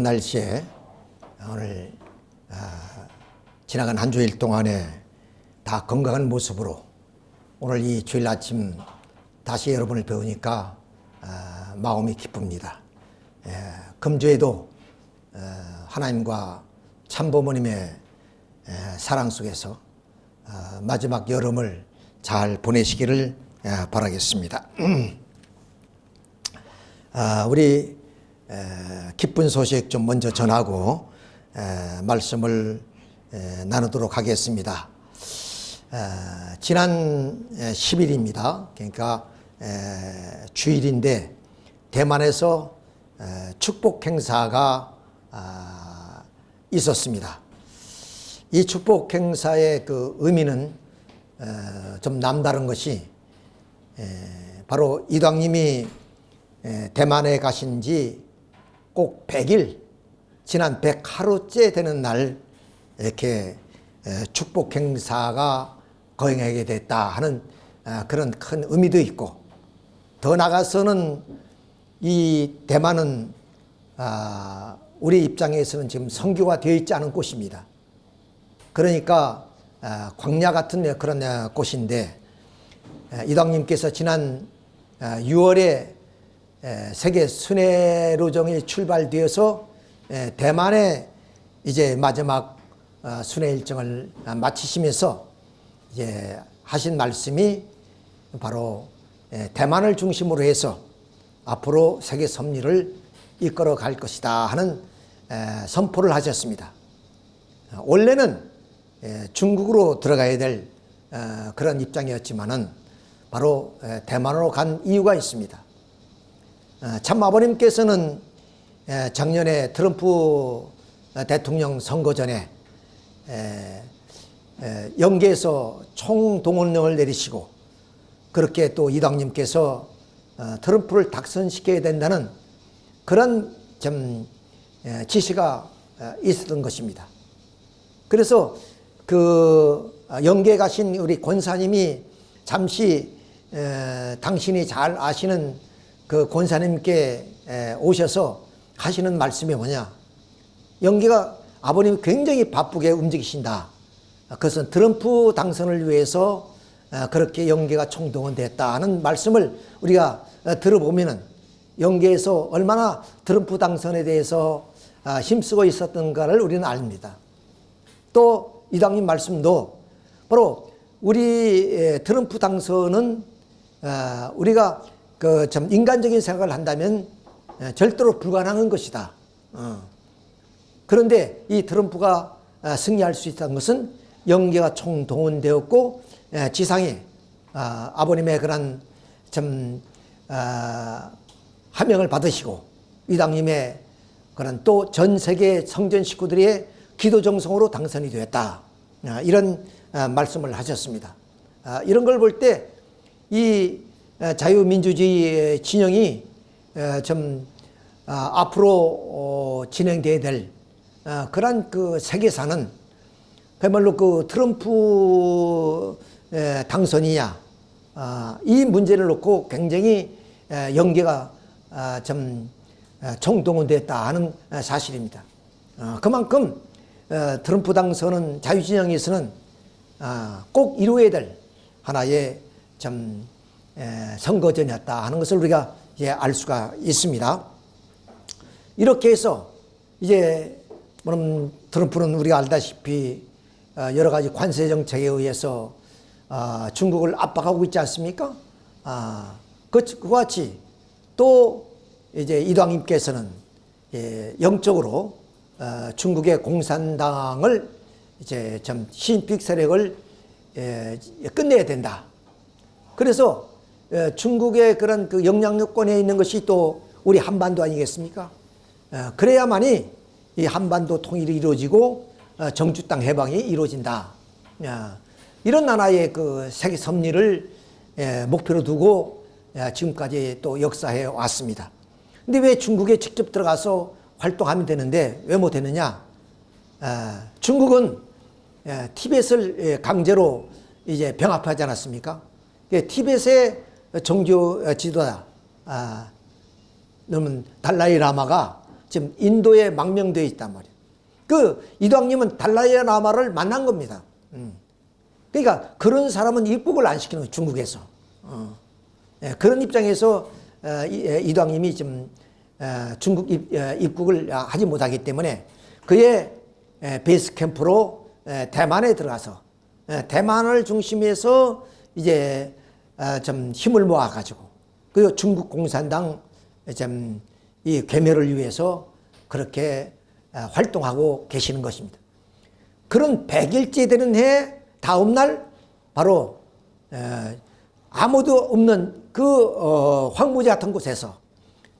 날씨에 오늘 지나간 한 주일 동안에 다 건강한 모습으로 오늘 이 주일 아침 다시 여러분을 배우니까 마음이 기쁩니다. 금주에도 하나님과 참부모님의 사랑 속에서 마지막 여름을 잘 보내시기를 바라겠습니다. 우리 기쁜 소식 좀 먼저 전하고 말씀을 나누도록 하겠습니다. 지난 10일입니다. 그러니까 주일인데 대만에서 축복 행사가 있었습니다. 이 축복 행사의 그 의미는 좀 남다른 것이 바로 이당님이 대만에 가신 지 꼭 100일, 지난 100하루째 되는 날 이렇게 축복 행사가 거행하게 됐다 하는 그런 큰 의미도 있고, 더 나아가서는 이 대만은 우리 입장에서는 지금 선교가 되어 있지 않은 곳입니다. 그러니까 광야 같은 그런 곳인데, 이당님께서 지난 6월에 세계 순회로정이 출발되어서 대만에 이제 마지막 순회 일정을 마치시면서 이제 하신 말씀이 바로 대만을 중심으로 해서 앞으로 세계 섭리를 이끌어 갈 것이다 하는 선포를 하셨습니다. 원래는 중국으로 들어가야 될 그런 입장이었지만은 바로 대만으로 간 이유가 있습니다. 참 아버님께서는 작년에 트럼프 대통령 선거 전에 영계에서 총동원령을 내리시고, 그렇게 또 이당님께서 트럼프를 당선시켜야 된다는 그런 좀 지시가 있었던 것입니다. 그래서 그 영계에 가신 우리 권사님이 잠시 당신이 잘 아시는 그 권사님께 오셔서 하시는 말씀이 뭐냐, 영계가 아버님이 굉장히 바쁘게 움직이신다. 그것은 트럼프 당선을 위해서 그렇게 영계가 총동원됐다 하는 말씀을 우리가 들어보면은 영계에서 얼마나 트럼프 당선에 대해서 힘쓰고 있었던가를 우리는 압니다. 또 이당님 말씀도 바로 우리 트럼프 당선은 우리가 그 참 인간적인 생각을 한다면 절대로 불가능한 것이다. 그런데 이 트럼프가 승리할 수 있다는 것은 영계가 총동원되었고 지상에 아버님의 그런 참 하명을 받으시고 이당님의 그런 또 전 세계 성전 식구들의 기도 정성으로 당선이 되었다. 이런 말씀을 하셨습니다. 이런 걸 볼 때 이 자유민주주의 진영이 좀 앞으로 진행돼야 될 그런 그 세계사는 그야말로 그 트럼프 당선이냐, 이 문제를 놓고 굉장히 영계가 좀 총동원됐다 하는 사실입니다. 그만큼 트럼프 당선은 자유진영에서는 꼭 이루어야 될 하나의 좀 선거전이었다 하는 것을 우리가 이제 알 수가 있습니다. 이렇게 해서 이제 물론 트럼프는 우리가 알다시피 여러 가지 관세 정책에 의해서 중국을 압박하고 있지 않습니까? 그와 같이 또 이제 이당님께서는 영적으로 중국의 공산당을 이제 좀 시진핑 세력을 끝내야 된다. 그래서 중국의 그런 그 영향력권에 있는 것이 또 우리 한반도 아니겠습니까? 그래야만이 이 한반도 통일이 이루어지고 정주 땅 해방이 이루어진다. 이런 하나의 그 세계 섭리를 목표로 두고 지금까지 또 역사해 왔습니다. 근데 왜 중국에 직접 들어가서 활동하면 되는데 왜 못했느냐? 중국은 티벳을 강제로 이제 병합하지 않았습니까? 티벳의 종교 지도자, 달라이 라마가 지금 인도에 망명되어 있단 말이에요. 그 이도학님은 달라이라마를 만난 겁니다. 그러니까 그런 사람은 입국을 안 시키는 거예요, 중국에서. 예, 그런 입장에서 이도학님이 지금 중국 입국을 하지 못하기 때문에 그의 베이스 캠프로 대만에 들어가서 대만을 중심해서 이제 좀 힘을 모아가지고 그리고 중국 공산당 좀 이 괴멸을 위해서 그렇게 활동하고 계시는 것입니다. 그런 100일째 되는 해 다음 날 바로 아무도 없는 그 황무지 같은 곳에서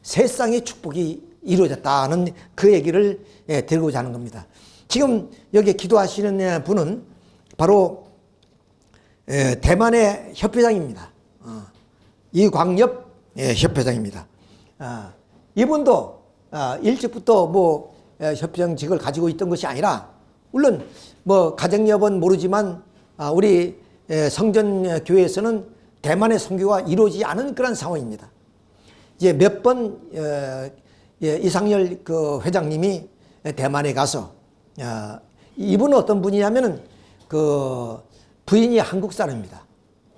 세상의 축복이 이루어졌다는 그 얘기를 드리고자 하는 겁니다. 지금 여기 기도하시는 분은 바로 대만의 협회장입니다. 이광엽 협회장입니다. 이분도 일찍부터 뭐 협회장직을 가지고 있던 것이 아니라 물론 뭐 가정 여부는 모르지만 우리 성전교회에서는 대만의 선교가 이루어지지 않은 그런 상황입니다. 이제 몇 번 이상열 그 회장님이 대만에 가서 이분은 어떤 분이냐면은 그 부인이 한국 사람입니다.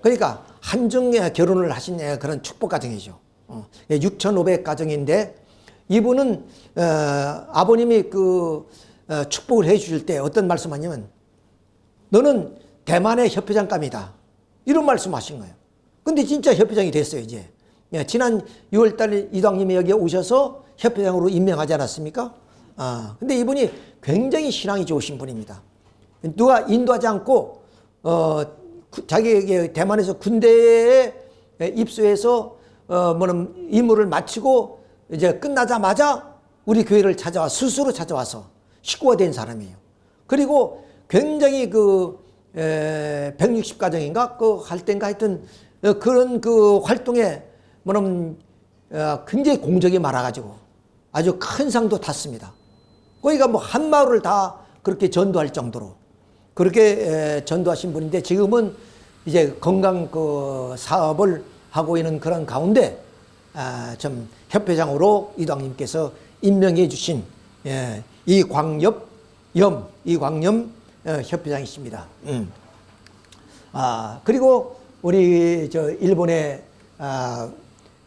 그러니까 한중 결혼을 하신 그런 축복 가정이죠. 6,500 가정인데 이분은 아버님이 그 축복을 해 주실 때 어떤 말씀하냐면 너는 대만의 협회장감이다 이런 말씀하신 거예요. 근데 진짜 협회장이 됐어요. 이제 지난 6월달 이도학님이 여기 오셔서 협회장으로 임명하지 않았습니까? 근데 이분이 굉장히 신앙이 좋으신 분입니다. 누가 인도하지 않고 자기 대만에서 군대에 입소해서 뭐는 임무를 마치고 이제 끝나자마자 우리 교회를 찾아와 스스로 찾아와서 식구가 된 사람이에요. 그리고 굉장히 그 160가정인가 그 할 때인가 하여튼 그런 그 활동에 뭐는 굉장히 공적이 많아가지고 아주 큰 상도 탔습니다. 거기가 뭐 한 마을을 다 그렇게 전도할 정도로 그렇게 전도하신 분인데 지금은 이제 건강 그 사업을 하고 있는 그런 가운데 좀 협회장으로 이도학님께서 임명해 주신 이광엽 협회장이십니다. 그리고 우리 저 일본의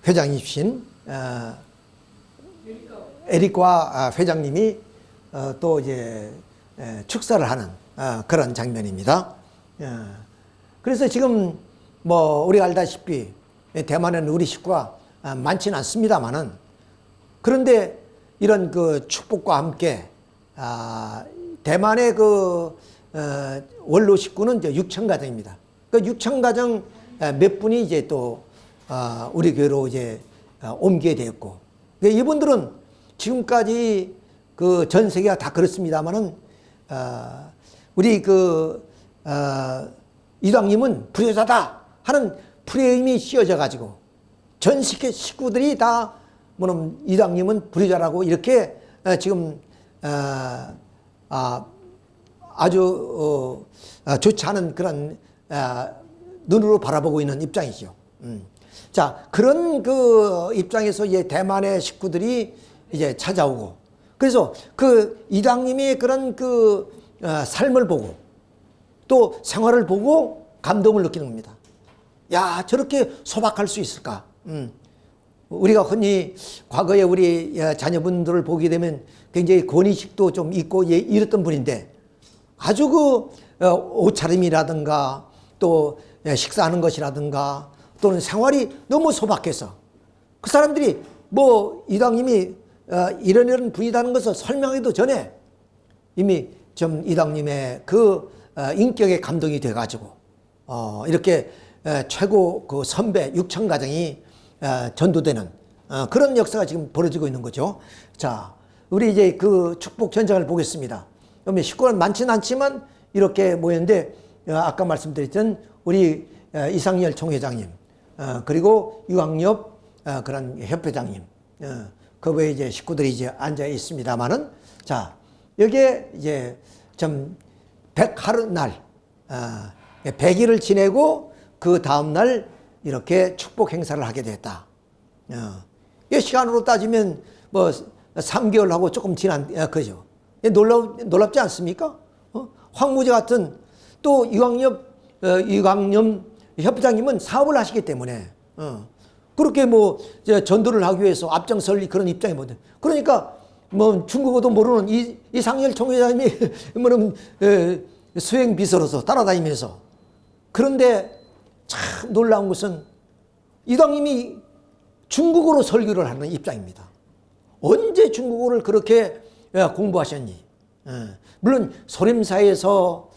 회장이신 에리카 회장님이 또 이제 축사를 하는 그런 장면입니다. 그래서 지금 뭐 우리가 알다시피 대만에는 우리 식구가 많지는 않습니다만은 그런데 이런 그 축복과 함께 대만의 그 원로 식구는 이제 6,000가정입니다. 그 6,000가정 몇 분이 이제 또 우리 교회로 이제 옮기게 되었고 이분들은 지금까지 그 전 세계가 다 그렇습니다만은 우리 그 이도학님은 불효자다 하는 프레임이 씌워져 가지고 전 세계 식구들이 다 뭐는 이도학님은 불효자라고 이렇게 지금 아주 좋지 않은 그런 눈으로 바라보고 있는 입장이죠. 자, 그런 그 입장에서 이제 대만의 식구들이 이제 찾아오고 그래서 그 이도학님의 그런 그 삶을 보고 또 생활을 보고 감동을 느끼는 겁니다. 야, 저렇게 소박할 수 있을까? 우리가 흔히 과거에 우리 자녀분들을 보게 되면 굉장히 권위식도 좀 있고 이랬던 분인데 아주 그 옷차림이라든가 또 식사하는 것이라든가 또는 생활이 너무 소박해서 그 사람들이 뭐 이도학님이 이런 분이라는 것을 설명하기도 전에 이미 좀 이도학님의 그 인격에 감동이 돼가지고 이렇게 최고 그 선배 6,000가정이 전도되는 그런 역사가 지금 벌어지고 있는 거죠. 자, 우리 이제 그 축복 현장을 보겠습니다. 식구는 많지는 않지만 이렇게 모였는데 아까 말씀드렸던 우리 이상열 총회장님 그리고 유광엽 그런 협회장님 그 외에 이제 식구들이 이제 앉아 있습니다만은 자 여기에 이제 좀 100하루 날 100일을 지내고 그 다음 날 이렇게 축복 행사를 하게 됐다. 이 시간으로 따지면 뭐 3개월하고 조금 지난 거죠. 놀랍지 않습니까? 황무제 같은 또 이광염 협장님은 사업을 하시기 때문에 그렇게 뭐 전도를 하기 위해서 앞장설 그런 입장이거든요. 그러니까 뭐 중국어도 모르는 이상열 총회장님이 뭐는 수행 비서로서 따라다니면서, 그런데 참 놀라운 것은 이당님이 중국어로 설교를 하는 입장입니다. 언제 중국어를 그렇게 공부하셨니? 물론 소림사에서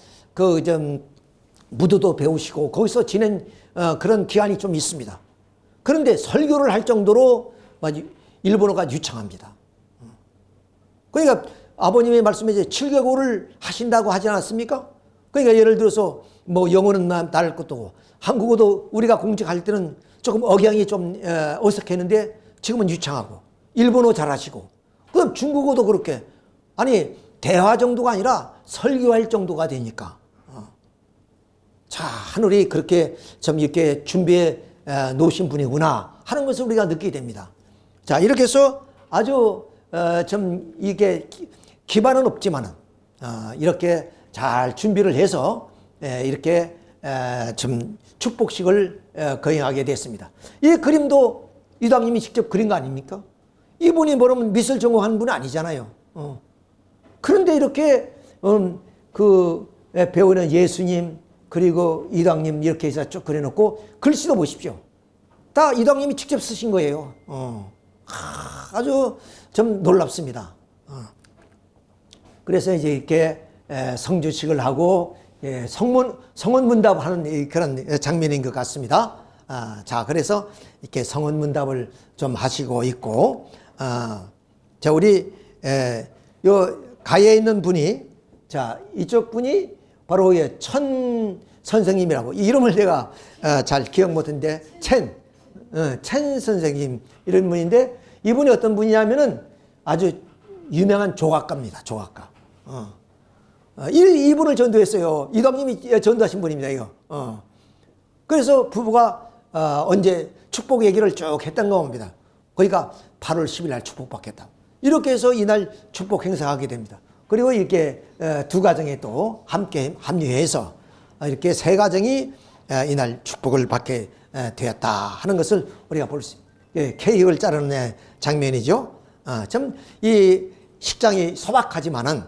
무도도 배우시고 거기서 지낸 그런 기간이 좀 있습니다. 그런데 설교를 할 정도로 일본어가 유창합니다. 그러니까 아버님의 말씀에 이제 7개국어를 하신다고 하지 않았습니까? 그러니까 예를 들어서 뭐 영어는 다를 것도 한국어도 우리가 공직할 때는 조금 억양이 좀 어색했는데 지금은 유창하고, 일본어 잘하시고, 그럼 중국어도 그렇게, 아니 대화 정도가 아니라 설교할 정도가 되니까 자, 하늘이 그렇게 좀 이렇게 준비해 놓으신 분이구나 하는 것을 우리가 느끼게 됩니다. 자, 이렇게 해서 아주 좀 이게 기반은 없지만은 이렇게 잘 준비를 해서 이렇게 좀 축복식을 거행하게 됐습니다. 이 그림도 이당님이 직접 그린 거 아닙니까? 이분이 뭐라면 미술 전공한 분은 아니잖아요. 그런데 이렇게 배우는 예수님 그리고 이당님 이렇게 해서 쭉 그려놓고 글씨도 보십시오. 다 이당님이 직접 쓰신 거예요. 아주 좀 놀랍습니다. 그래서 이제 이렇게 성주식을 하고 성원문답하는 그런 장면인 것 같습니다. 자, 그래서 이렇게 성원문답을 좀 하시고 있고, 자, 우리 요 가에 있는 분이, 자, 이쪽 분이 바로 천 선생님이라고, 이름을 내가 잘 기억 못했는데 첸 선생님 이런 분인데, 이분이 어떤 분이냐면은 아주 유명한 조각가입니다. 조각가. 이분을 전도했어요. 이당님이 전도하신 분입니다. 이거. 그래서 부부가 언제 축복 얘기를 쭉 했던 겁니다. 그러니까 8월 10일 날 축복받겠다. 이렇게 해서 이날 축복 행사하게 됩니다. 그리고 이렇게 두 가정이 또 함께 합류해서 이렇게 세 가정이 이날 축복을 받게 되었다 하는 것을 우리가 볼 수 있습니다. 케이크를 자르는 장면이죠. 참 이 식장이 소박하지만은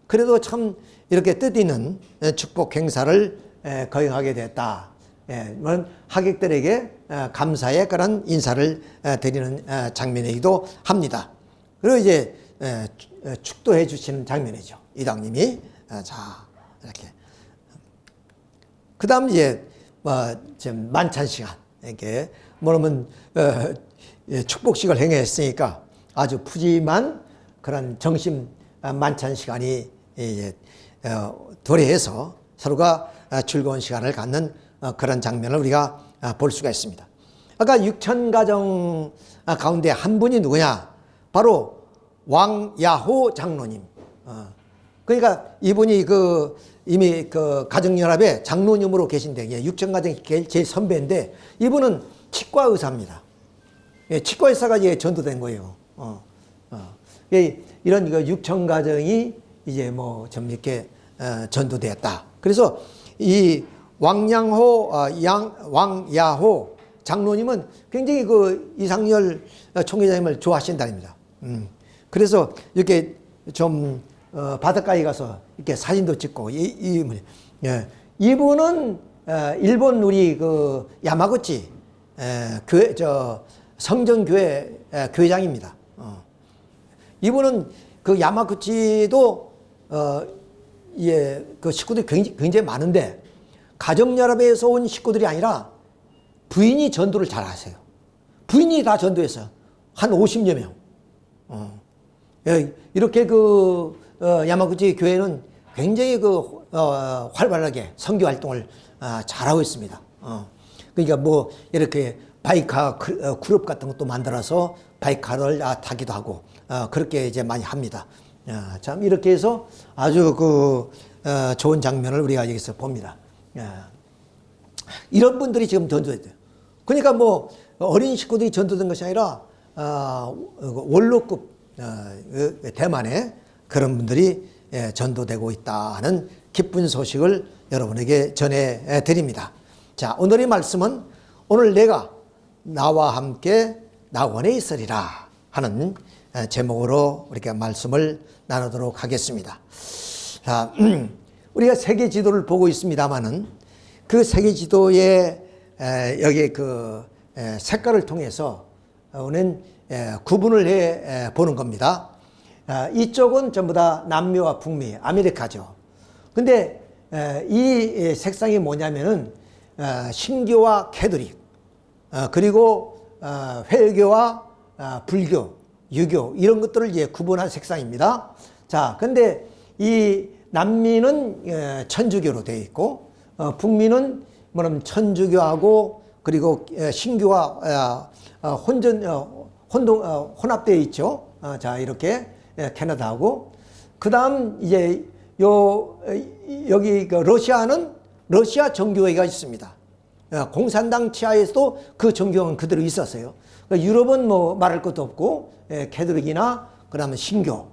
그래도 참 이렇게 뜻있는 축복 행사를 거행하게 됐다. 하객들에게 감사의 그런 인사를 드리는 장면이기도 합니다. 그리고 이제 축도해 주시는 장면이죠. 이당님이. 자, 이렇게. 그 다음 이제 만찬 시간. 이렇게 뭐냐면 축복식을 행했으니까 아주 푸짐한 그런 정심 만찬 시간이 이제 도래해서 서로가 즐거운 시간을 갖는 그런 장면을 우리가 볼 수가 있습니다. 아까 6천 가정 가운데 한 분이 누구냐? 바로 왕야호 장로님. 그러니까 이분이 이미 가정연합의 장로님으로 계신데 6천 가정이 제일 선배인데, 이분은 치과 의사입니다. 치과 의사가 이제 전도된 거예요. 이런 6천 가정이 이제 뭐 좀 이렇게 전도되었다. 그래서 이 왕야호 장로님은 굉장히 이상열 총회장님을 좋아하신답니다. 그래서 이렇게 좀 바닷가에 가서 이렇게 사진도 찍고 이분은 일본 우리 야마구치 교회 성전교회 교회장입니다. 이분은 야마구치도 식구들이 굉장히 많은데 가정연합에서 온 식구들이 아니라 부인이 전도를 잘 하세요. 부인이 다 전도했어요. 한 50여 명. 이렇게 야마구치 교회는 굉장히 활발하게 선교 활동을 잘하고 있습니다. 그러니까 뭐 이렇게 바이카 그룹 같은 것도 만들어서 바이카를 타기도 하고 그렇게 이제 많이 합니다. 참 이렇게 해서 아주 좋은 장면을 우리가 여기서 봅니다. 이런 분들이 지금 전도돼야 돼요. 그러니까 뭐 어린 식구들이 전도된 것이 아니라 원로급 대만에 그런 분들이 전도되고 있다는 기쁜 소식을 여러분에게 전해드립니다. 자, 오늘의 말씀은 오늘 내가 나와 함께 낙원에 있으리라 하는 제목으로 우리가 말씀을 나누도록 하겠습니다. 자, 우리가 세계 지도를 보고 있습니다만은 그 세계 지도에 여기 그 색깔을 통해서 우리는 구분을 해 보는 겁니다. 이쪽은 전부 다 남미와 북미, 아메리카죠. 근데 이 색상이 뭐냐면은 신교와 캐톨릭, 그리고 회교와 불교, 유교 이런 것들을 이제 구분한 색상입니다. 자, 근데 이 남미는 천주교로 되어 있고 북미는 뭐냐면 천주교하고 그리고 신교와 혼합되어 있죠. 자, 이렇게 캐나다하고 그다음 이제 여기 그 러시아는 러시아 정교회가 있습니다. 공산당 치하에서도 그 정교회는 그대로 있었어요. 유럽은 뭐 말할 것도 없고 캐톨릭이나 그다음에 신교.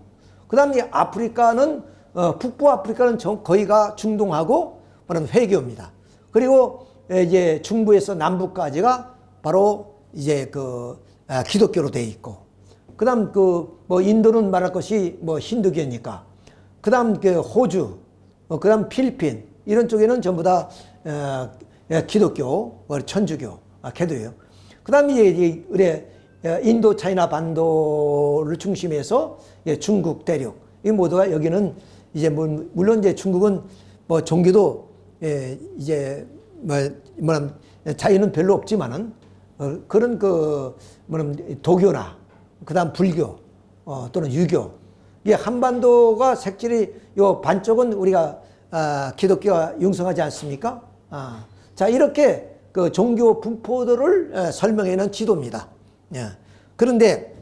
그다음에 아프리카는 북부 아프리카는 거의가 중동하고 뭐냐면 회교입니다. 그리고 이제 중부에서 남부까지가 바로 이제 그 기독교로 돼 있고, 그다음 그 뭐 인도는 말할 것이 뭐 힌두교니까, 그다음 그 호주, 그다음 필리핀 이런 쪽에는 전부 다 기독교, 천주교, 캐도예요. 그다음 이제 우리 인도 차이나 반도를 중심해서 중국 대륙 이 모두가 여기는 이제 물론 이제 중국은 뭐 종교도 이제 뭐 자유는 별로 없지만은 그런 그 뭐냐면 도교나 그다음 불교 또는 유교, 이 한반도가 색칠이 요 반쪽은 우리가 기독교가 융성하지 않습니까? 자, 이렇게 그 종교 분포들을 설명해놓은 지도입니다. 그런데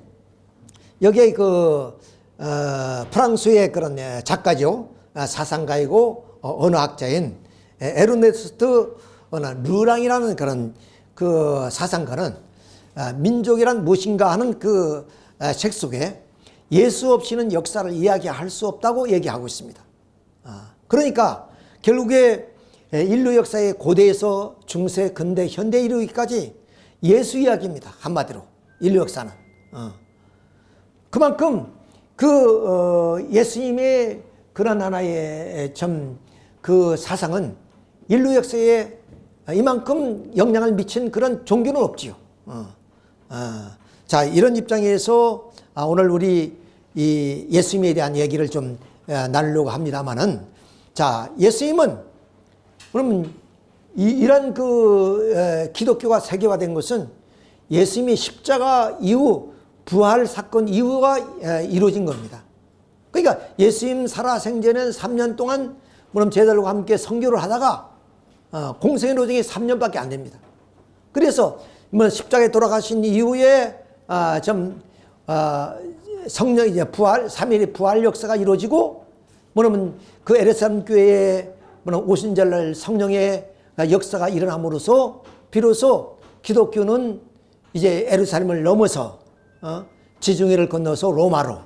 여기에 그 프랑스의 그런 작가죠, 사상가이고 언어학자인 에르네스트 르랑이라는 그런 그 사상가는 민족이란 무엇인가 하는 그 책 속에 예수 없이는 역사를 이야기할 수 없다고 얘기하고 있습니다. 그러니까 결국에 인류 역사의 고대에서 중세, 근대, 현대 이르기까지 예수 이야기입니다. 한마디로 인류 역사는. 그만큼 그 예수님의 그런 하나의 그 사상은 인류 역사에 이만큼 영향을 미친 그런 종교는 없지요. 자, 이런 입장에서 오늘 우리 이 예수님에 대한 얘기를 좀 나누려고 합니다만은, 자, 예수님은 그러면 이런 그 기독교가 세계화된 것은 예수님이 십자가 이후 부활 사건 이후가 이루어진 겁니다. 그러니까 예수님 살아생전엔 3년 동안 그럼 제자들과 함께 선교를 하다가 공생의 로정이 3년밖에 안 됩니다. 그래서 뭐 십자가에 돌아가신 이후에 성령 이제 부활 3일의 부활 역사가 이루어지고, 뭐냐면 그 에르사람 교회에 오순절날 성령의 역사가 일어남으로써 비로소 기독교는 이제 에루살렘을 넘어서 지중해를 건너서 로마로,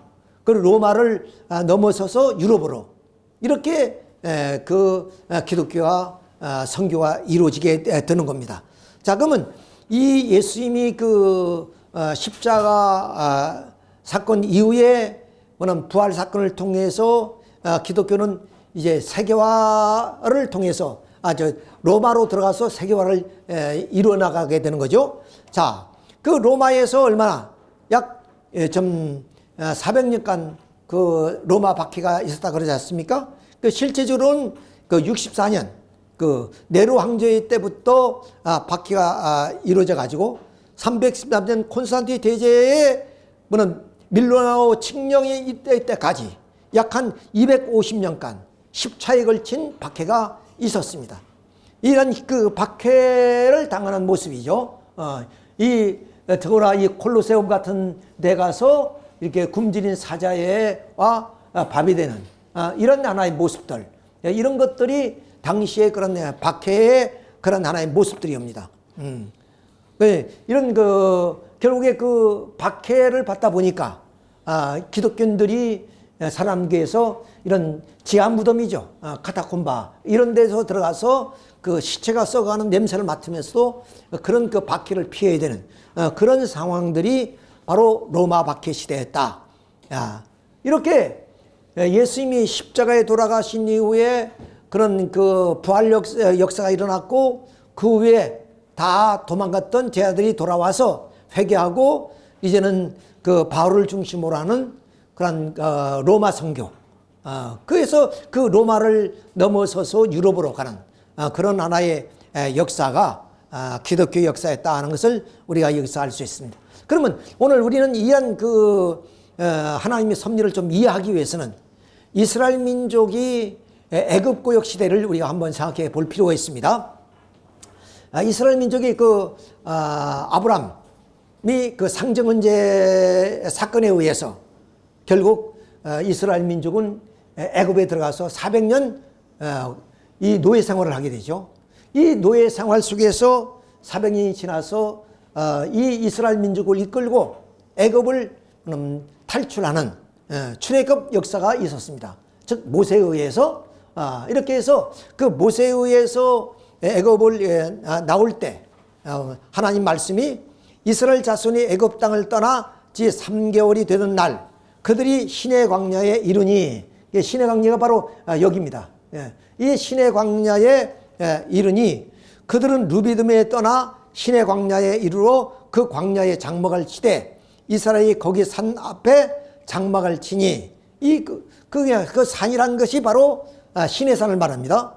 그리고 로마를 넘어서서 유럽으로 이렇게 그 기독교와 선교가 이루어지게 되는 겁니다. 자, 그러면 이 예수님이 그 십자가 사건 이후에 뭐냐면 부활 사건을 통해서 기독교는 이제 세계화를 통해서 로마로 들어가서 세계화를 이루어 나가게 되는 거죠. 자, 그 로마에서 얼마나 약 400년간 그 로마 박해가 있었다 그러지 않습니까? 그 실제적으로는 그 64년 그 네로 황제 때부터 박해가 이루어져 가지고 313년 콘스탄틴 대제에 밀라노 칙령이 이때까지 약 한 250년간 10차에 걸친 박해가 있었습니다. 이런 그 박해를 당하는 모습이죠. 더구나 이 콜로세움 같은 데 가서 이렇게 굶주린 사자와 밥이 되는 이런 하나의 모습들, 이런 것들이 당시의 그런 박해의 그런 하나의 모습들이옵니다. 이런 결국에 그 박해를 받다 보니까 기독교인들이 사람교에서 이런 지하 무덤이죠. 카타콤바 이런 데서 들어가서 그 시체가 썩어가는 냄새를 맡으면서도 그런 그 박해를 피해야 되는 그런 상황들이 바로 로마 박해 시대였다. 이렇게 예수님이 십자가에 돌아가신 이후에 그런 그 부활 역사가 일어났고 그 후에 다 도망갔던 제자들이 돌아와서 회개하고 이제는 그 바울을 중심으로 하는 그런 로마 선교. 그래서 그 로마를 넘어서서 유럽으로 가는 그런 하나의 역사가 기독교 역사였다 하는 것을 우리가 여기서 알 수 있습니다. 그러면 오늘 우리는 이런 그 하나님의 섭리를 좀 이해하기 위해서는 이스라엘 민족이 애굽고역 시대를 우리가 한번 생각해 볼 필요가 있습니다. 이스라엘 민족이 그 아브람이 그 상정헌제 사건에 의해서 결국 이스라엘 민족은 애굽에 들어가서 400년 이 노예 생활을 하게 되죠. 이 노예 생활 속에서 400년이 지나서 이 이스라엘 민족을 이끌고 애굽을 탈출하는 출애굽 역사가 있었습니다. 즉 모세에 의해서 이렇게 해서 그 모세에 의해서 애굽을 나올 때 하나님 말씀이 이스라엘 자손이 애굽 땅을 떠나 지 3개월이 되던 날 그들이 시내 광야에 이르니, 시내 광야가 바로 여기입니다. 이 시내 광야에 이르니 그들은 루비듬에 떠나 시내 광야에 이르러 그 광야에 장막을 치되 이스라엘이 거기 산 앞에 장막을 치니 그 산이란 것이 바로 시내산을 말합니다.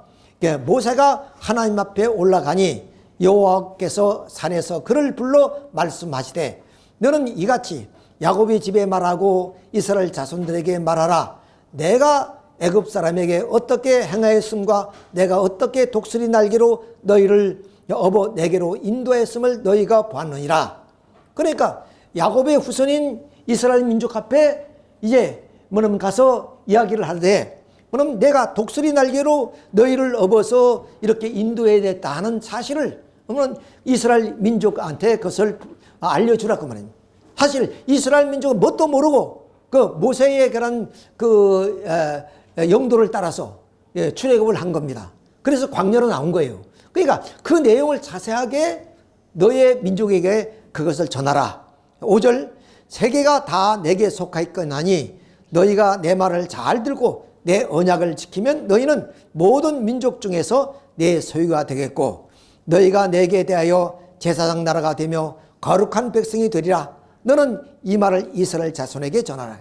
모세가 하나님 앞에 올라가니 여호와께서 산에서 그를 불러 말씀하시되 너는 이같이 야곱의 집에 말하고 이스라엘 자손들에게 말하라. 내가 애굽 사람에게 어떻게 행하였음과 내가 어떻게 독수리 날개로 너희를 업어 내게로 인도했음을 너희가 보았느니라. 그러니까 야곱의 후손인 이스라엘 민족 앞에 이제 뭐냐면 가서 이야기를 하되 그럼 내가 독수리 날개로 너희를 업어서 이렇게 인도해야 됐다 하는 사실을 그러면 이스라엘 민족한테 그것을 알려주라 그 말입니다. 사실 이스라엘 민족은 뭣도 모르고 그 모세의 그런 그 영도를 따라서 출애굽을 한 겁니다. 그래서 광야로 나온 거예요. 그러니까 그 내용을 자세하게 너의 민족에게 그것을 전하라. 5절 세계가 다 내게 속하였거니와 너희가 내 말을 잘 들고 내 언약을 지키면 너희는 모든 민족 중에서 내 소유가 되겠고 너희가 내게 대하여 제사장 나라가 되며 거룩한 백성이 되리라. 너는 이 말을 이스라엘 자손에게 전하라.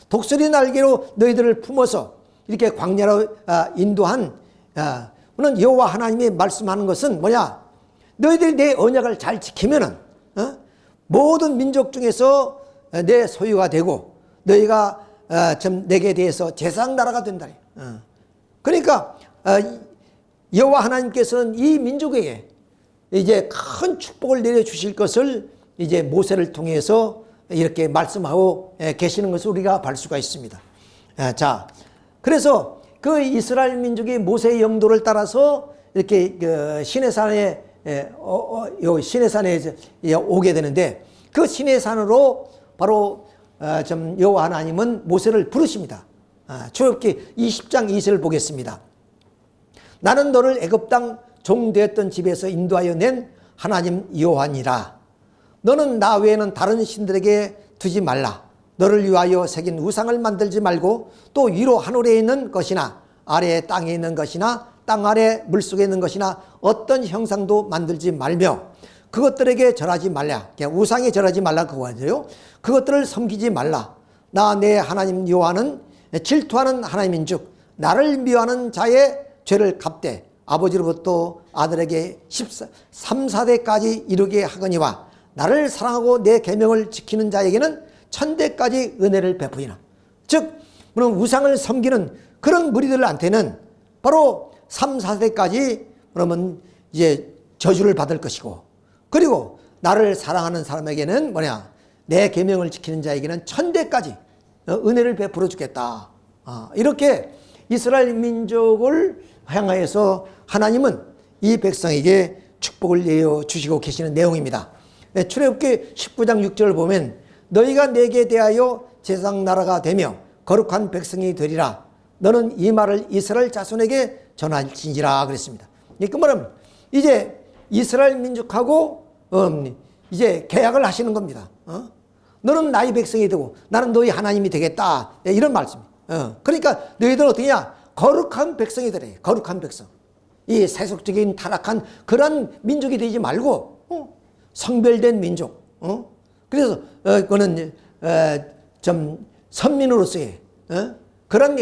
독수리 날개로 너희들을 품어서 이렇게 광야로 인도한 그는 여호와 하나님이 말씀하는 것은 뭐냐? 너희들이 내 언약을 잘 지키면은 모든 민족 중에서 내 소유가 되고 너희가 내게 대해서 제사장 나라가 된다. 그러니까 여호와 하나님께서는 이 민족에게 이제 큰 축복을 내려주실 것을 이제 모세를 통해서 이렇게 말씀하고 계시는 것을 우리가 볼 수가 있습니다. 자, 그래서 그 이스라엘 민족이 모세의 영도를 따라서 이렇게 그 시내산에 시내산에 오게 되는데 그 시내산으로 바로 여호와 하나님은 모세를 부르십니다. 출애굽기 20장 2절을 보겠습니다. 나는 너를 애굽 땅 종되었던 집에서 인도하여 낸 하나님 여호와니라. 너는 나 외에는 다른 신들에게 두지 말라. 너를 위하여 새긴 우상을 만들지 말고 또 위로 하늘에 있는 것이나 아래에 땅에 있는 것이나 땅 아래 물속에 있는 것이나 어떤 형상도 만들지 말며 그것들에게 절하지 말라. 우상에 절하지 말라 그거예요. 그것들을 섬기지 말라. 나 내 하나님 여호와는 질투하는 하나님인 즉 나를 미워하는 자의 죄를 갚되 아버지로부터 아들에게 13, 4대까지 이르게 하거니와 나를 사랑하고 내 계명을 지키는 자에게는 천대까지 은혜를 베푸리라. 즉 그런 우상을 섬기는 그런 무리들한테는 바로 3, 4대까지 그러면 이제 저주를 받을 것이고 그리고 나를 사랑하는 사람에게는 뭐냐 내 계명을 지키는 자에게는 천대까지 은혜를 베풀어 주겠다. 이렇게 이스라엘 민족을 향하여서 하나님은 이 백성에게 축복을 내어주시고 계시는 내용입니다. 출애굽기 19장 6절을 보면 너희가 내게 대하여 제사장 나라가 되며 거룩한 백성이 되리라. 너는 이 말을 이스라엘 자손에게 전할지니라 그랬습니다. 그 말은 이제 이스라엘 민족하고 이제 계약을 하시는 겁니다. 너는 나의 백성이 되고 나는 너희 하나님이 되겠다. 이런 말씀입니다. 그러니까 너희들은 어떠냐? 거룩한 백성이 되래. 거룩한 백성. 이 세속적인 타락한 그런 민족이 되지 말고 성별된 민족. 그래서 그거는 좀 선민으로서의 그런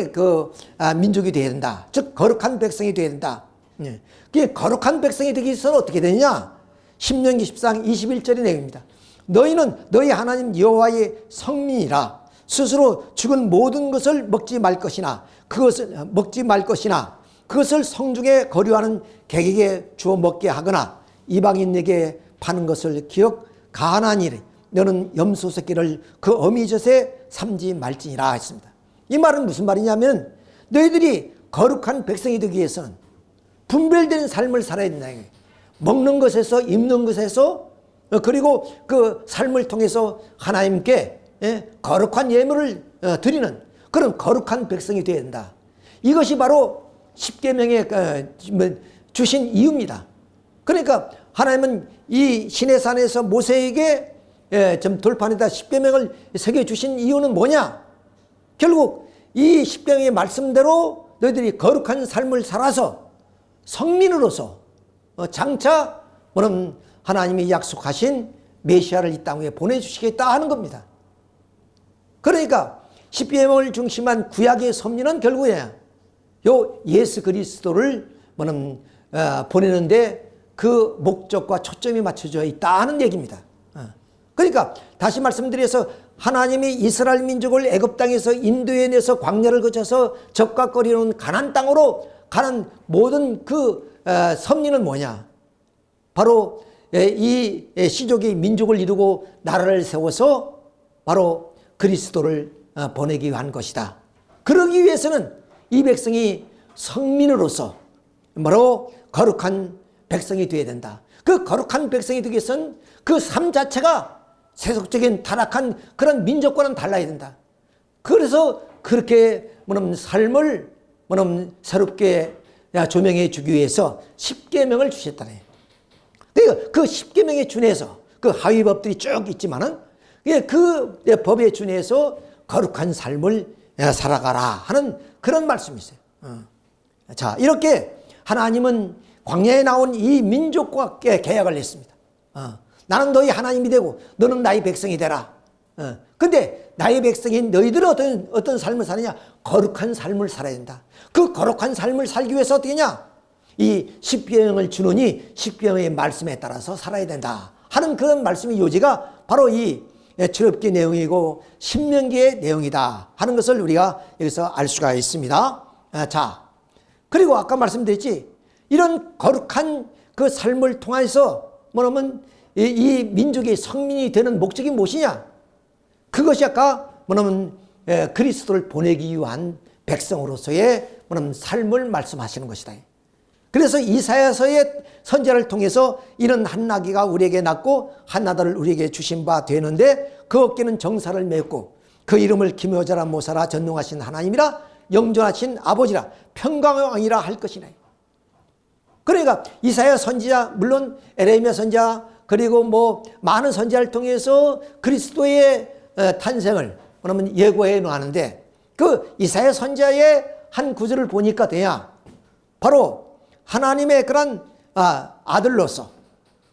민족이 되어야 된다. 즉 거룩한 백성이 되어야 된다. 그게 거룩한 백성이 되기 위해서는 어떻게 되느냐? 신명기 14장 21절의 내용입니다. 너희는 너희 하나님 여호와의 성민이라. 스스로 죽은 모든 것을 먹지 말 것이나 그것을 성중에 거류하는 객에게 주어 먹게 하거나 이방인에게 파는 것을 기억하나니 너는 염소 새끼를 그 어미젖에 삼지 말지니라 했습니다. 이 말은 무슨 말이냐면 너희들이 거룩한 백성이 되기 위해서는 분별되는 삶을 살아야 된다. 먹는 것에서 입는 것에서 그리고 그 삶을 통해서 하나님께 거룩한 예물을 드리는 그런 거룩한 백성이 되어야 된다. 이것이 바로 십계명에 주신 이유입니다. 그러니까 하나님은 이 시내산에서 모세에게 좀 돌판에다 십계명을 새겨주신 이유는 뭐냐? 결국 이 십계명의 말씀대로 너희들이 거룩한 삶을 살아서 성민으로서 장차 하나님이 약속하신 메시아를 이 땅에 보내주시겠다 하는 겁니다. 그러니까 십계명을 중심한 구약의 섭리는 결국에 요 예수 그리스도를 보내는데 그 목적과 초점이 맞춰져 있다 하는 얘기입니다. 그러니까 다시 말씀드려서 하나님이 이스라엘 민족을 애굽 땅에서 인도해내서 광야를 거쳐서 적각거리는 가나안 땅으로 가는 모든 그 섭리는 뭐냐? 바로 이 시족이 민족을 이루고 나라를 세워서 바로 그리스도를 보내기 위한 것이다. 그러기 위해서는 이 백성이 성민으로서 바로 거룩한 백성이 되어야 된다. 그 거룩한 백성이 되기 위해서는 그 삶 자체가 세속적인 타락한 그런 민족과는 달라야 된다. 그래서 그렇게 삶을 새롭게 조명해 주기 위해서 십계명을 주셨다네. 그러니까 그 십계명에 준해서 그 하위법들이 쭉 있지만은 그 법에 준해서 거룩한 삶을 살아가라 하는 그런 말씀이 있어요. 자, 이렇게 하나님은 광야에 나온 이 민족과 계약을 했습니다. 나는 너희 하나님이 되고 너는 나의 백성이 되라. 근데 나의 백성인 너희들은 어떤 삶을 사느냐? 거룩한 삶을 살아야 된다. 그 거룩한 삶을 살기 위해서 어떻게 하냐? 이 십계명을 주노니 십계명의 말씀에 따라서 살아야 된다 하는 그런 말씀의 요지가 바로 이 출애굽기 내용이고 신명기의 내용이다 하는 것을 우리가 여기서 알 수가 있습니다. 자, 그리고 아까 말씀드렸지, 이런 거룩한 그 삶을 통해서 뭐냐면 이 민족의 성민이 되는 목적이 무엇이냐? 그것이 아까 뭐냐면 그리스도를 보내기 위한 백성으로서의 뭐냐면 삶을 말씀하시는 것이다. 그래서 이사야서의 선지자를 통해서 이런 한나기가 우리에게 낳고 한나다를 우리에게 주신 바 되는데 그 어깨는 정사를 메었고 그 이름을 기묘자라 모사라 전능하신 하나님이라 영존하신 아버지라 평강의 왕이라 할 것이라. 그러니까 이사야 선지자, 물론 에레미야 선지자, 그리고 뭐 많은 선지자를 통해서 그리스도의 탄생을 뭐냐면 예고해 놓았는데 그 이사야 선지자의 한 구절을 보니까 돼야 바로 하나님의 그런 아들로서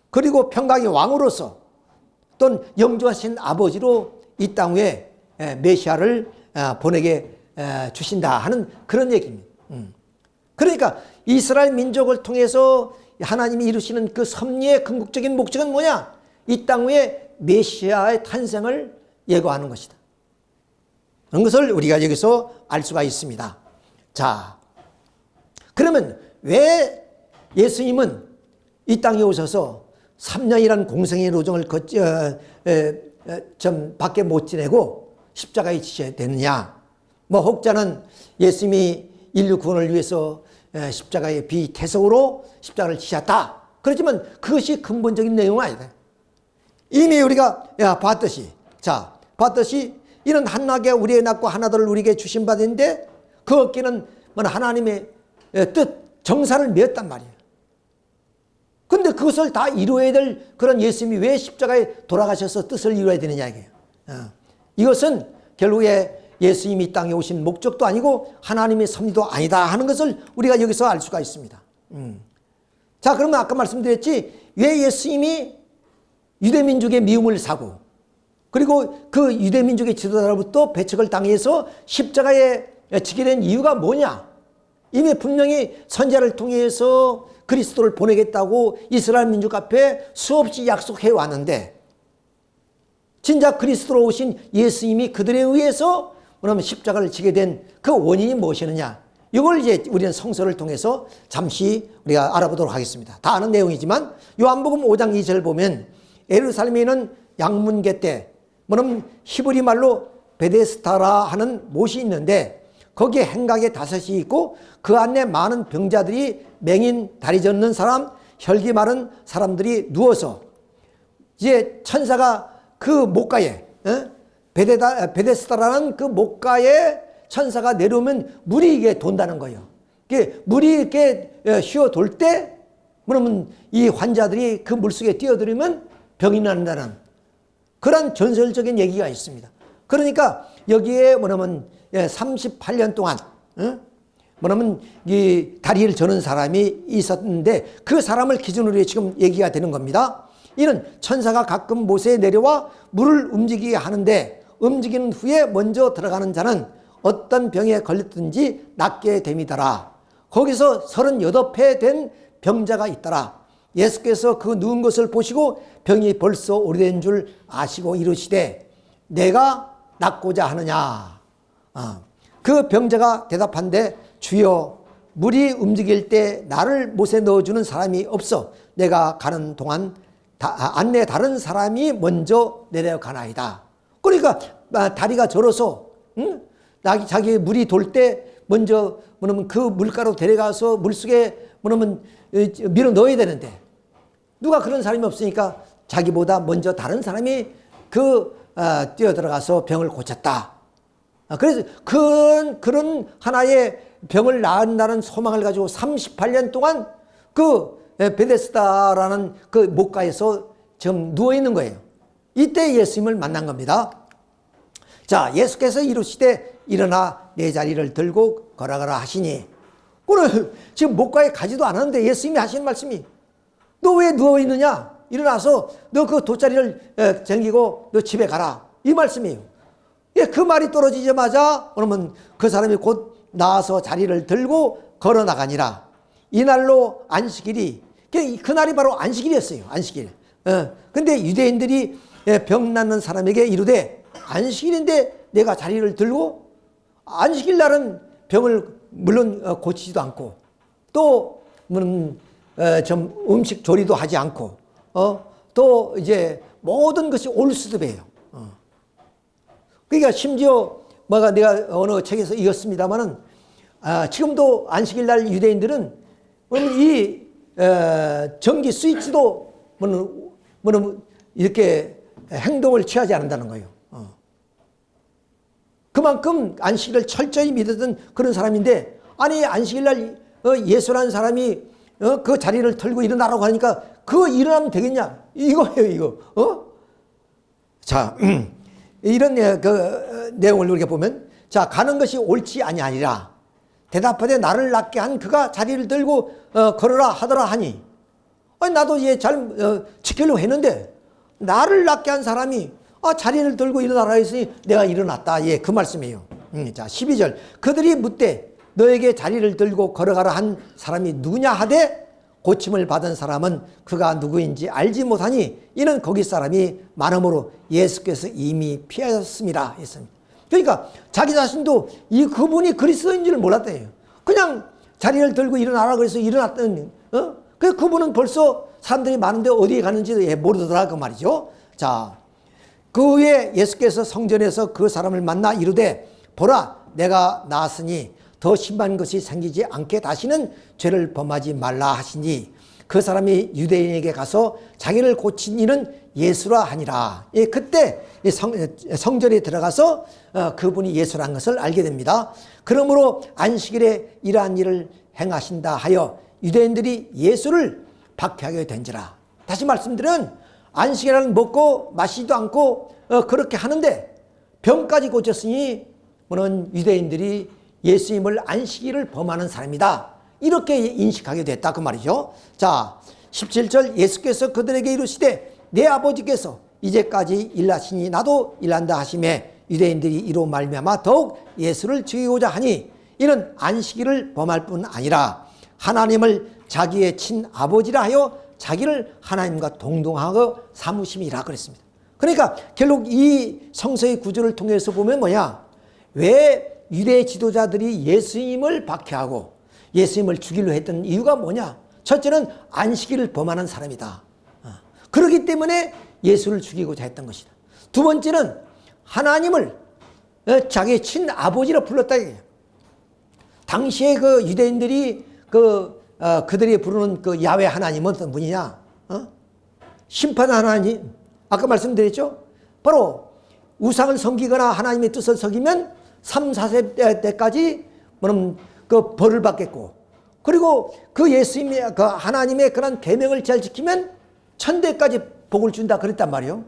그리고 평강의 왕으로서 또는 영주하신 아버지로 이 땅 위에 메시아를 보내게 주신다 하는 그런 얘기입니다. 그러니까 이스라엘 민족을 통해서 하나님이 이루시는 그 섭리의 궁극적인 목적은 뭐냐? 이 땅 위에 메시아의 탄생을 예고하는 것이다. 그런 것을 우리가 여기서 알 수가 있습니다. 자, 그러면 왜 예수님은 이 땅에 오셔서 3년이라는 공생의 노정을 좀 밖에 못 지내고 십자가에 지셔야 되느냐? 뭐 혹자는 예수님이 인류 구원을 위해서 십자가의 비태석으로 십자가를 지셨다. 그렇지만 그것이 근본적인 내용은 아니다. 이미 우리가 봤듯이 이는 한나게 우리의 낳고 하나들을 우리에게 주신 바 되는데 그 어깨는 하나님의 뜻, 정사를 메었단 말이에요. 근데 그것을 다 이루어야 될 그런 예수님이 왜 십자가에 돌아가셔서 뜻을 이루어야 되느냐 이게요. 이것은 결국에 예수님이 이 땅에 오신 목적도 아니고 하나님의 섭리도 아니다 하는 것을 우리가 여기서 알 수가 있습니다. 자, 그러면 아까 말씀드렸지, 왜 예수님이 유대민족의 미움을 사고 그리고 그 유대민족의 지도자로부터 배척을 당해서 십자가에 지게 된 이유가 뭐냐? 이미 분명히 선지자를 통해서 그리스도를 보내겠다고 이스라엘 민족 앞에 수없이 약속해 왔는데 진짜 그리스도로 오신 예수님이 그들에 의해서 그러면 십자가를 지게 된 그 원인이 무엇이느냐? 이걸 이제 우리는 성서를 통해서 잠시 우리가 알아보도록 하겠습니다. 다 아는 내용이지만 요한복음 5장 2절 보면 예루살렘에 있는 양문계 때 뭐냐면 히브리 말로 베데스다라 하는 못이 있는데 거기에 행각에 5이 있고 그 안에 많은 병자들이 맹인, 다리 젖는 사람, 혈기 마른 사람들이 누워서 이제 천사가 그 못가에 베데스다라는 그 못가에 천사가 내려오면 물이 이게 돈다는 거예요. 물이 이렇게 휘어 돌 때 그러면 이 환자들이 그 물속에 뛰어들으면 병이 난다는 그런 전설적인 얘기가 있습니다. 그러니까 여기에 뭐냐면 38년 동안 뭐냐면 이 다리를 저는 사람이 있었는데 그 사람을 기준으로 지금 얘기가 되는 겁니다. 이는 천사가 가끔 못에 내려와 물을 움직이게 하는데 움직이는 후에 먼저 들어가는 자는 어떤 병에 걸렸든지 낫게 됨이더라. 거기서 38회 된 병자가 있더라. 예수께서 그 누운 것을 보시고 병이 벌써 오래된 줄 아시고 이르시되 내가 낫고자 하느냐. 그 병자가 대답한데 주여 물이 움직일 때 나를 못에 넣어주는 사람이 없어 내가 가는 동안 안내 다른 사람이 먼저 내려가나이다. 그러니까 다리가 저려서 자기 물이 돌 때 먼저 뭐냐면 그 물가로 데려가서 물속에 뭐냐면 밀어 넣어야 되는데 누가 그런 사람이 없으니까 자기보다 먼저 다른 사람이 뛰어 들어가서 병을 고쳤다. 그래서 그런 하나의 병을 나은다는 소망을 가지고 38년 동안 그 베데스다라는 그 못가에서 지금 누워 있는 거예요. 이때 예수님을 만난 겁니다. 자, 예수께서 이르시되 일어나 내 자리를 들고 걸어가라 하시니 그래 지금 못가에 가지도 않았는데 예수님이 하시는 말씀이 너 왜 누워 있느냐? 일어나서 너 그 돗자리를 쟁기고 너 집에 가라. 이 말씀이에요. 그 말이 떨어지자마자 그러면 그 사람이 곧 나와서 자리를 들고 걸어 나가니라. 이날로 안식일이 그날이 바로 안식일이었어요. 안식일. 근데 유대인들이 병 낫는 사람에게 이르되 안식일인데 내가 자리를 들고 안식일 날은 병을 물론 고치지도 않고 또 좀 음식 조리도 하지 않고 또 이제 모든 것이 올수습이에요. 그러니까 심지어 내가 어느 책에서 읽었습니다만은 지금도 안식일 날 유대인들은 이 전기 스위치도 이렇게 행동을 취하지 않는다는 거예요. 그만큼 안식일을 철저히 믿었던 그런 사람인데 아니 안식일 날 예수라는 사람이 그 자리를 털고 일어나라고 하니까 그거 일어나면 되겠냐 이거예요 이거. 자 이런 그 내용을 우리가 보면 자 가는 것이 옳지 아니하니라 대답하되 나를 낫게 한 그가 자리를 들고 걸어라 하더라 하니 아니 나도 잘 지키려고 했는데 나를 낫게 한 사람이 자리를 들고 일어나라 했으니 내가 일어났다. 그 말씀이에요. 자 12절 그들이 묻되 너에게 자리를 들고 걸어가라 한 사람이 누구냐 하되 고침을 받은 사람은 그가 누구인지 알지 못하니 이는 거기 사람이 많음으로 예수께서 이미 피하셨습니다 했습니다. 그러니까 자기 자신도 그분이 그리스도인 줄 몰랐대요. 그냥 자리를 들고 일어나라 그래서 일어났더니 그래서 그분은 벌써 사람들이 많은데 어디에 가는지 모르더라 그 말이죠. 자, 그 후에 예수께서 성전에서 그 사람을 만나 이르되 보라 내가 나았으니 더 심한 것이 생기지 않게 다시는 죄를 범하지 말라 하시니 그 사람이 유대인에게 가서 자기를 고친 이는 예수라 하니라. 예, 그때 성전에 들어가서 그분이 예수라는 것을 알게 됩니다. 그러므로 안식일에 이러한 일을 행하신다 하여 유대인들이 예수를 박해하게 된지라. 다시 말씀드리면 안식일에는 먹고 마시지도 않고 그렇게 하는데 병까지 고쳤으니 그는 유대인들이 예수님을 안식일을 범하는 사람이다. 이렇게 인식하게 됐다 그 말이죠. 자, 17절 예수께서 그들에게 이르시되 내 아버지께서 이제까지 일하시니 나도 일한다 하시매 유대인들이 이로 말미암아 더욱 예수를 죽이고자 하니 이는 안식일을 범할 뿐 아니라 하나님을 자기의 친아버지라 하여 자기를 하나님과 동등하고 삼으심이라 그랬습니다. 그러니까 결국 이 성서의 구절을 통해서 보면 뭐냐, 왜 유대 지도자들이 예수님을 박해하고 예수님을 죽이려 했던 이유가 뭐냐, 첫째는 안식일을 범하는 사람이다. 그렇기 때문에 예수를 죽이고자 했던 것이다. 두 번째는 하나님을 자기의 친아버지로 불렀다. 당시에 그 유대인들이 그들이 부르는 그 야훼 하나님은 어떤 분이냐? 심판 하나님. 아까 말씀드렸죠? 바로 우상을 섬기거나 하나님의 뜻을 섬기면 3, 4세 때까지 그 벌을 받겠고, 그리고 그 예수님의 그 하나님의 그런 계명을 잘 지키면 천대까지 복을 준다 그랬단 말이에요.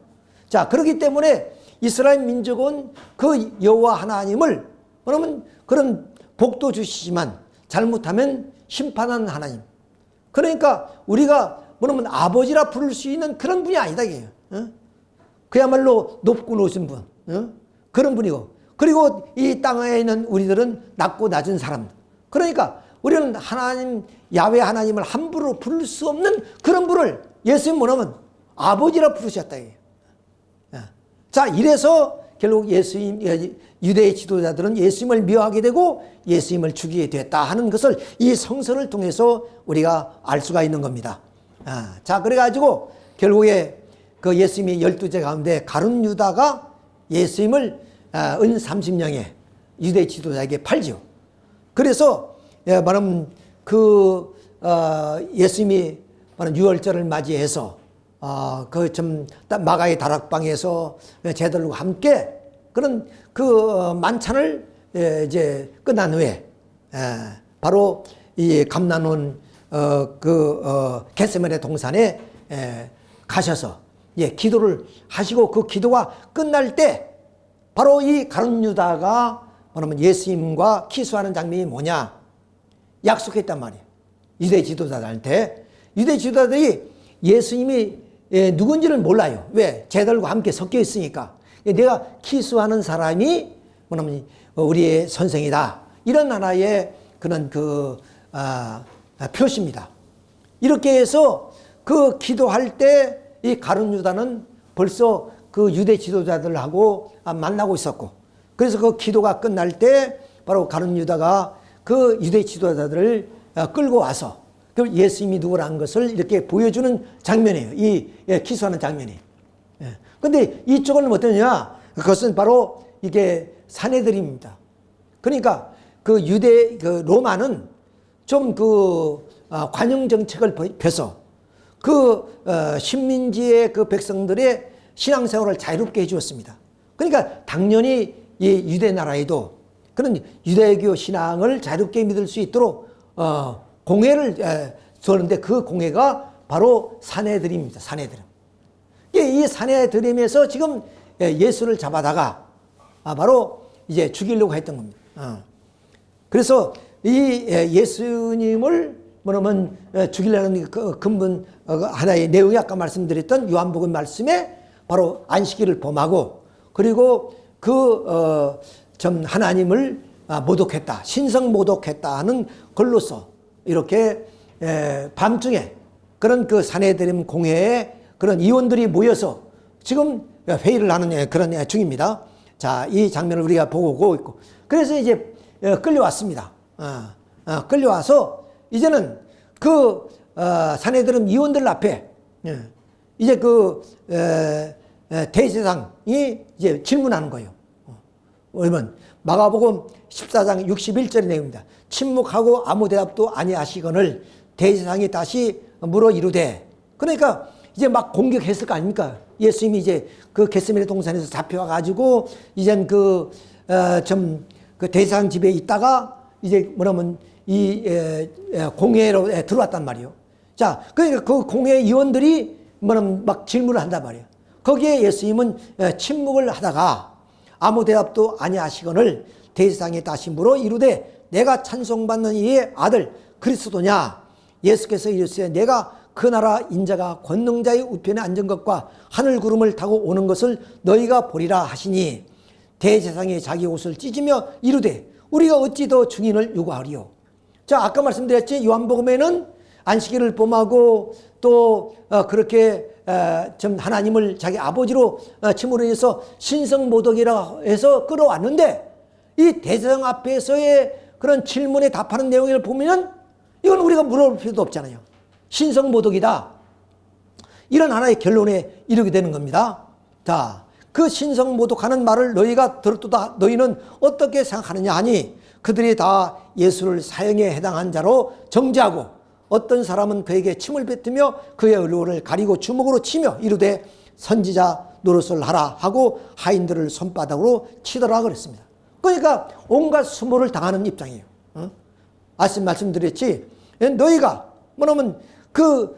자, 그렇기 때문에 이스라엘 민족은 그 여호와 하나님을 그러면 그런 복도 주시지만 잘못하면 심판하는 하나님. 그러니까 우리가 그러면 아버지라 부를 수 있는 그런 분이 아니다 이게요. 그야말로 높고 높으신 분, 그런 분이고, 그리고 이 땅에 있는 우리들은 낮고 낮은 사람. 그러니까 우리는 하나님, 야훼 하나님을 함부로 부를 수 없는 그런 분을 예수님 뭐냐면 아버지라 부르셨다 이게요. 자, 이래서 결국 유대의 지도자들은 예수님을 미워하게 되고 예수님을 죽이게 됐다 하는 것을 이 성서를 통해서 우리가 알 수가 있는 겁니다. 자, 그래가지고 결국에 그 예수님이 12제 가운데 가룟 유다가 예수님을 은 30냥에 유대 지도자에게 팔지요. 그래서 말하면 예수님이 유월절을 맞이해서 그 좀 마가의 다락방에서 제들과 함께 그런 그 만찬을 이제 끝난 후에 바로 이 감난원 겟세마네 동산에 가셔서 기도를 하시고 그 기도가 끝날 때 바로 이 가룟 유다가 뭐냐면 예수님과 키스하는 장면이 뭐냐 약속했단 말이에요. 유대 지도자들한테. 유대 지도자들이 예수님이 누군지를 몰라요. 왜? 제들과 함께 섞여 있으니까. 내가 키스하는 사람이 뭐냐면 우리의 선생이다. 이런 하나의 그런 표시입니다. 이렇게 해서 그 기도할 때 이 가룟 유다는 벌써 그 유대 지도자들하고 만나고 있었고, 그래서 그 기도가 끝날 때 바로 가룟 유다가 그 유대 지도자들을 끌고 와서 그 예수님이 누구라는 것을 이렇게 보여주는 장면이에요. 이 기수하는 장면이. 근데 이쪽은 어떠냐? 그것은 바로 이게 사내들입니다. 그러니까 그 로마는 좀 관용 정책을 펴서 식민지의 그 백성들의 신앙생활을 자유롭게 해주었습니다. 그러니까 당연히 이 유대 나라에도 그런 유대교 신앙을 자유롭게 믿을 수 있도록 공회를 두었는데 그 공회가 바로 사내들입니다. 사내들. 이 사내들임에서 지금 예수를 잡아다가 바로 이제 죽이려고 했던 겁니다. 그래서 이 예수님을 뭐냐면 죽이려는 그 근본 하나의 내용이 아까 말씀드렸던 요한복음 말씀에 바로 안식일을 범하고, 그리고 좀 하나님을 모독했다, 신성 모독했다 하는 걸로서 이렇게 밤중에 그런 그 사내들임 공회에 그런 의원들이 모여서 지금 회의를 하는 그런 중입니다. 자, 이 장면을 우리가 보고 있고, 그래서 이제 끌려왔습니다. 끌려와서 이제는 사내들임 의원들 앞에 이제 대제사장이 이제 질문하는 거예요. 그러면 마가복음 14장 61절의 내용입니다. 침묵하고 아무 대답도 아니하시거늘 대제사장이 다시 물어 이르되, 그러니까 이제 막 공격했을 거 아닙니까? 예수님이 이제 그 겟세마네 동산에서 잡혀와 가지고 이젠 그 대제사장 집에 있다가 이제 뭐냐면 이 공회로 들어왔단 말이에요. 자, 그러니까 그 공회 의원들이 뭐냐면 막 질문을 한단 말이에요. 거기에 예수님은 침묵을 하다가 아무 대답도 아니하시거늘 대제사장이 다시 물어 이르되 내가 찬송받는 이의 아들 그리스도냐? 예수께서 이르시되 내가 그 나라 인자가 권능자의 우편에 앉은 것과 하늘 구름을 타고 오는 것을 너희가 보리라 하시니 대제사장이 자기 옷을 찢으며 이르되 우리가 어찌 더 증인을 요구하리요. 자, 아까 말씀드렸지 요한복음에는 안식일을 범하고 또 그렇게 좀 하나님을 자기 아버지로 침으로 신성모독이라 해서 끌어왔는데 이 대제사장 앞에서의 그런 질문에 답하는 내용을 보면 이건 우리가 물어볼 필요도 없잖아요. 신성모독이다. 이런 하나의 결론에 이르게 되는 겁니다. 자, 그 신성모독하는 말을 너희가 들었도다. 너희는 어떻게 생각하느냐 하니 그들이 다 예수를 사형에 해당한 자로 정죄하고 어떤 사람은 그에게 침을 뱉으며 그의 얼굴을 가리고 주먹으로 치며 이르되 선지자 노릇을 하라 하고 하인들을 손바닥으로 치더라 그랬습니다. 그러니까 온갖 수모를 당하는 입장이에요. 말씀드렸지. 너희가 뭐냐면 그